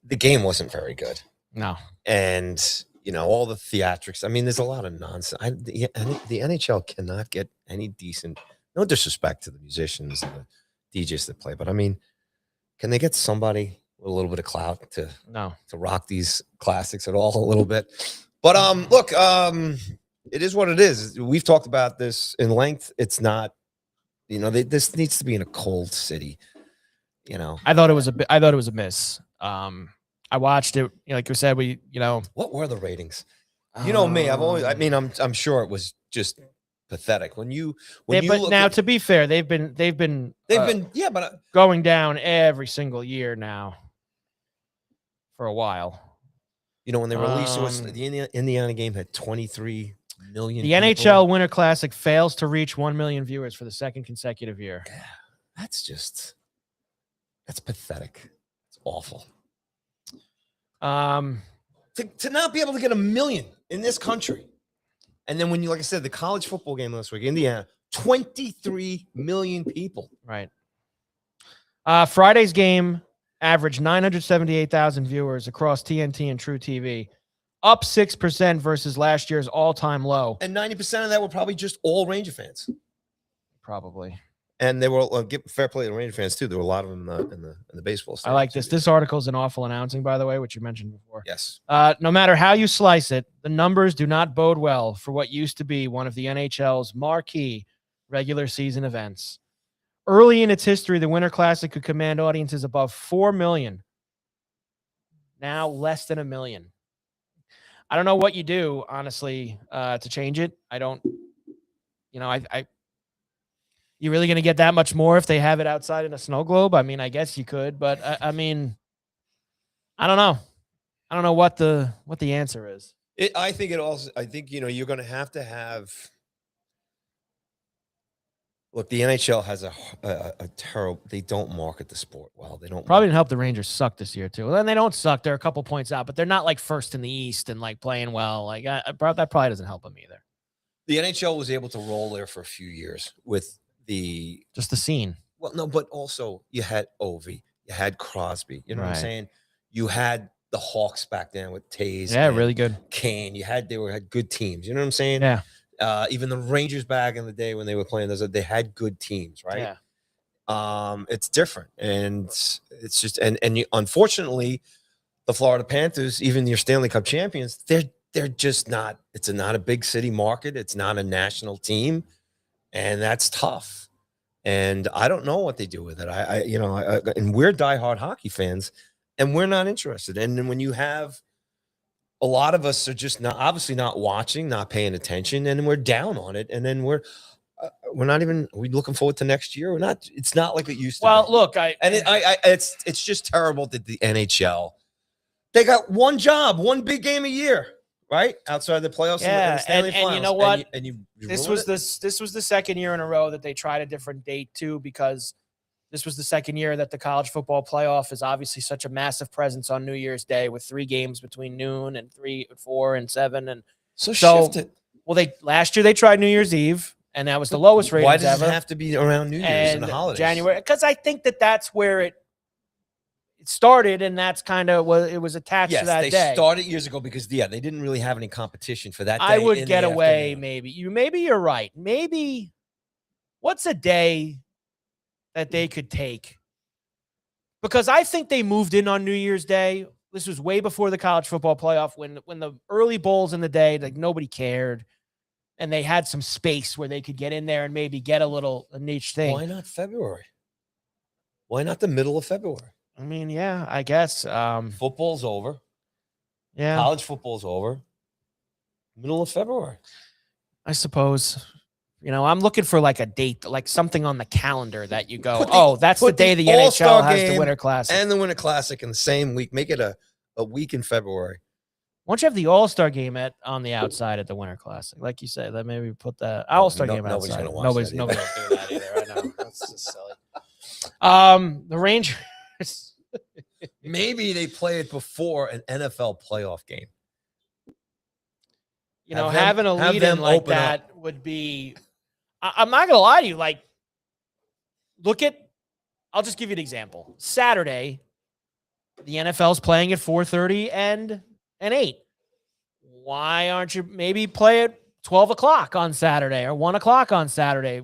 The game wasn't very good. No. And, all the theatrics. I mean, there's a lot of nonsense. The NHL cannot get any decent, no disrespect to the musicians and the DJs that play, but I mean, can they get somebody with a little bit of clout to rock these classics at all a little bit? But look, it is what it is. We've talked about this in length. It's not, this needs to be in a cold city. I thought it was a miss. I watched it. Like you said, what were the ratings? Me, I'm sure it was just pathetic. To be fair, they've been going down every single year now for a while. When they released it, the Indiana game had 23 million. The NHL Winter Classic fails to reach 1 million viewers for the second consecutive year. That's pathetic. It's awful. To not be able to get 1 million in this country. And then like I said, the college football game last week, Indiana, 23 million people. Right. Friday's game averaged 978,000 viewers across TNT and True TV, up 6% versus last year's all-time low. And 90% of that were probably just all Ranger fans. Probably. And they were give fair play to Ranger fans too. There were a lot of them in the baseball stadium. I like this. This article is an awful announcing, by the way, which you mentioned before. Yes. No matter how you slice it, the numbers do not bode well for what used to be one of the NHL's marquee regular season events. Early in its history, the Winter Classic could command audiences above 4 million. Now less than 1 million. I don't know what you do, honestly, to change it. I don't, you really going to get that much more if they have it outside in a snow globe? I mean, I guess you could, but I don't know. I don't know what the answer is. I think you're going to have. Look, the NHL has a terrible. They don't market the sport well. They don't. Probably didn't help the Rangers suck this year too. Well, then they don't suck. They're a couple points out, but they're not like first in the East and like playing well. Like that probably doesn't help them either. The NHL was able to roll there for a few years with just the scene. Well, no, but also you had Ovi, you had Crosby. You know what I'm saying? You had the Hawks back then with Taze. Yeah, and really good. Kane. Had good teams. You know what I'm saying? Yeah. Even the Rangers back in the day when they were playing those, they had good teams, right? Yeah. It's different, and it's just unfortunately, the Florida Panthers, even your Stanley Cup champions, they're just not. It's not a big city market. It's not a national team, and that's tough. And I don't know what they do with it. And we're diehard hockey fans, and we're not interested. And then when you have a lot of us are just obviously not watching, not paying attention, and we're down on it. And then we're not even. Are we looking forward to next year? We're not. It's not like it used to. Well, be. look, It's just terrible that the NHL. They got one job, one big game a year, right? Outside the playoffs and the Stanley Finals. And you know what? You this was the second year in a row that they tried a different date too, because this was the second year that the college football playoff is obviously such a massive presence on New Year's Day with 3 games between noon and 3, 4, and 7. And so shift it. Well, last year they tried New Year's Eve, and that was the lowest ratings ever. Why does it have to be around New Year's and the holidays? January, because I think that's where it started, and that's kind of what it was attached to that day. Yes, they started years ago because they didn't really have any competition for that day. I would get away, maybe. Maybe you're right. Maybe what's a day that they could take? Because I think they moved in on New Year's Day. This was way before the college football playoff when the early bowls in the day, like nobody cared, and they had some space where they could get in there and maybe get a niche thing. Why not February? Why not the middle of February? I mean, yeah, I guess. Football's over. Yeah. College football's over. Middle of February. I suppose. I'm looking for like a date, like something on the calendar that you go, that's the day the NHL has the Winter Classic. And the Winter Classic in the same week. Make it a week in February. Why don't you have the All-Star game on the outside at the Winter Classic? Like you said, maybe put the All-Star game outside. Nobody's going to do that either. I know. That's just silly. The Rangers. Maybe they play it before an NFL playoff game. Having a lead-in like that would be. I'm not gonna lie to you. Like, I'll just give you an example. Saturday, the NFL's playing at 4:30 and 8. Why aren't you maybe play at 12 o'clock on Saturday or 1 o'clock on Saturday?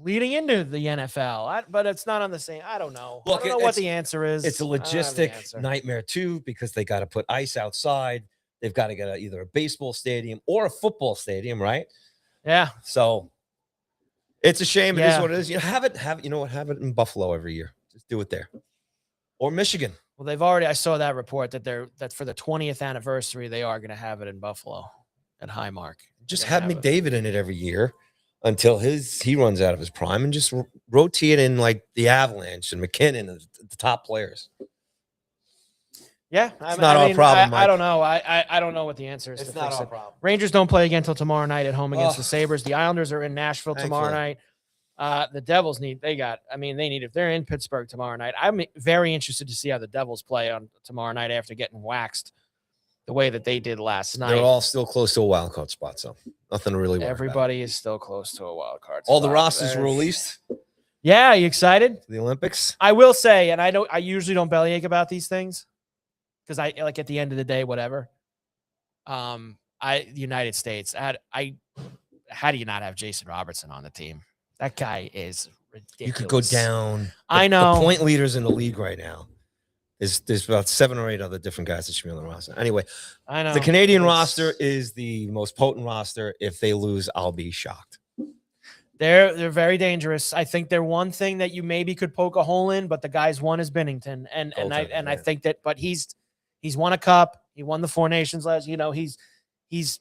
Leading into the NFL, but it's not on the same. I don't know. Look, I don't know what the answer is. It's a logistic nightmare too, because they got to put ice outside. They've got to get either a baseball stadium or a football stadium, right? Yeah. So it's a shame. It is what it is. Have it in Buffalo every year. Just do it there, or Michigan. Well, they've already. I saw that report that for the 20th anniversary, they are going to have it in Buffalo at Highmark. Just have McDavid in it every year until he runs out of his prime, and just rotate in like the Avalanche and McKinnon and the top players. Yeah, it's not our problem. I don't know. I don't know what the answer is. It's not our problem. Rangers don't play again until tomorrow night at home against the Sabres. The Islanders are in Nashville tomorrow night. The Devils need if they're in Pittsburgh tomorrow night. I'm very interested to see how the Devils play on tomorrow night after getting waxed the way that they did last night. They're all still close to a wild card spot, so nothing to really worry about. Everybody is still close to a wild card spot. All the rosters were released. Yeah, are you excited? The Olympics? I will say, and I usually don't bellyache about these things, because I like at the end of the day, whatever. The United States, how do you not have Jason Robertson on the team? That guy is ridiculous. You could go down. I know. The point leaders in the league right now. There's about 7 or 8 other different guys that should be on the roster. Anyway, I know the Canadian roster is the most potent roster. If they lose, I'll be shocked. They're very dangerous. I think they're one thing that you maybe could poke a hole in, but the guy's one is Binnington, and I think that. But he's won a cup. He won the 4 Nations last. He's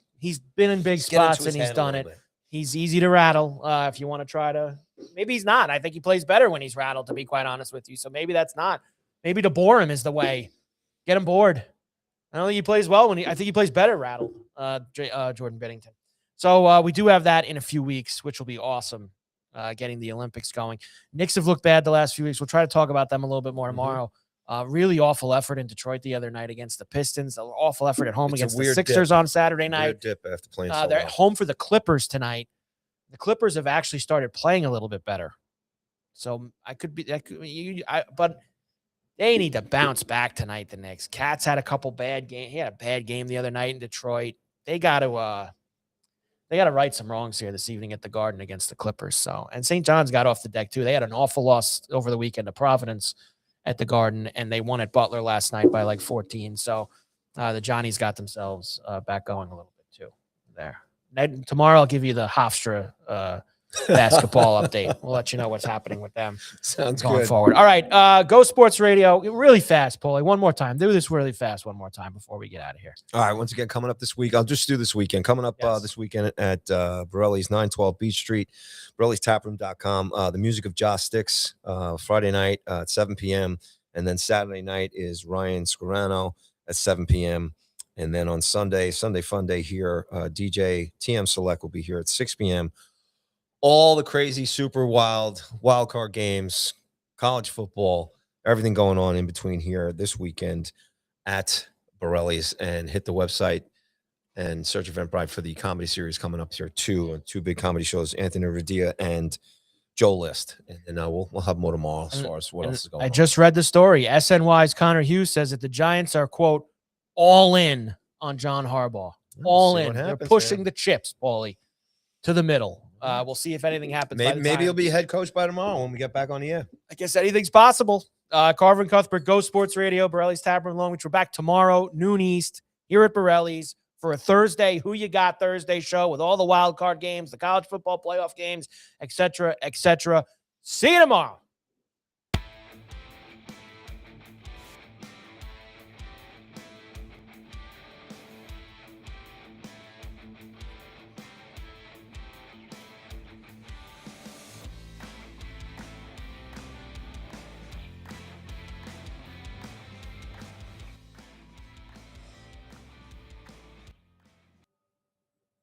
been in big spots and he's done it. He's easy to rattle. If you want to try to, maybe he's not. I think he plays better when he's rattled, to be quite honest with you. So maybe that's not. Maybe to bore him is the way. Get him bored. I don't think he plays well I think he plays better rattled, Jordan Binnington. So we do have that in a few weeks, which will be awesome, getting the Olympics going. Knicks have looked bad the last few weeks. We'll try to talk about them a little bit more tomorrow. Really awful effort in Detroit the other night against the Pistons. An awful effort at home against the Sixers on Saturday night. Weird dip after playing they're at home for the Clippers tonight. The Clippers have actually started playing a little bit better. So but They need to bounce back tonight, the Knicks. Cats had a couple bad games. He had a bad game the other night in Detroit. They got to right some wrongs here this evening at the Garden against the Clippers. So, and St. John's got off the deck too. They had an awful loss over the weekend to Providence at the Garden, and they won at Butler last night by like 14. So the Johnnies got themselves back going a little bit too there. Tomorrow I'll give you the Hofstra basketball update. We'll let you know what's happening with them. Sounds going good. forward. All right, Go Sports Radio. Really fast, Paulie. One more time. Do this really fast one more time before we get out of here. All right. Once again, coming up this week, I'll just do this weekend. Coming up this weekend at Borelli's 912 Beach Street, Borelli'sTaproom.com. The music of Joss Sticks, Friday night at 7 p.m. And then Saturday night is Ryan Scarano at 7 p.m. And then on Sunday Fun Day here, DJ TM Select will be here at 6 p.m. All the crazy, super wild card games, college football, everything going on in between here this weekend at Borelli's. And hit the website and search Eventbrite for the comedy series coming up here too. Two big comedy shows, Anthony Radia and Joe List. And then we'll have more tomorrow as far as what else is going on. I just read the story. SNY's Connor Hughes says that the Giants are, quote, all in on John Harbaugh. All in. They're pushing the chips, Paulie, to the middle. We'll see if anything happens. Maybe he'll be head coach by tomorrow when we get back on the air. I guess anything's possible. Carver and Cuthbert, Go Sports Radio, Borelli's Tavern, Long Beach. We're back tomorrow, noon East, here at Borelli's for a Thursday Who You Got Thursday show with all the wild card games, the college football playoff games, etc., etc. See you tomorrow.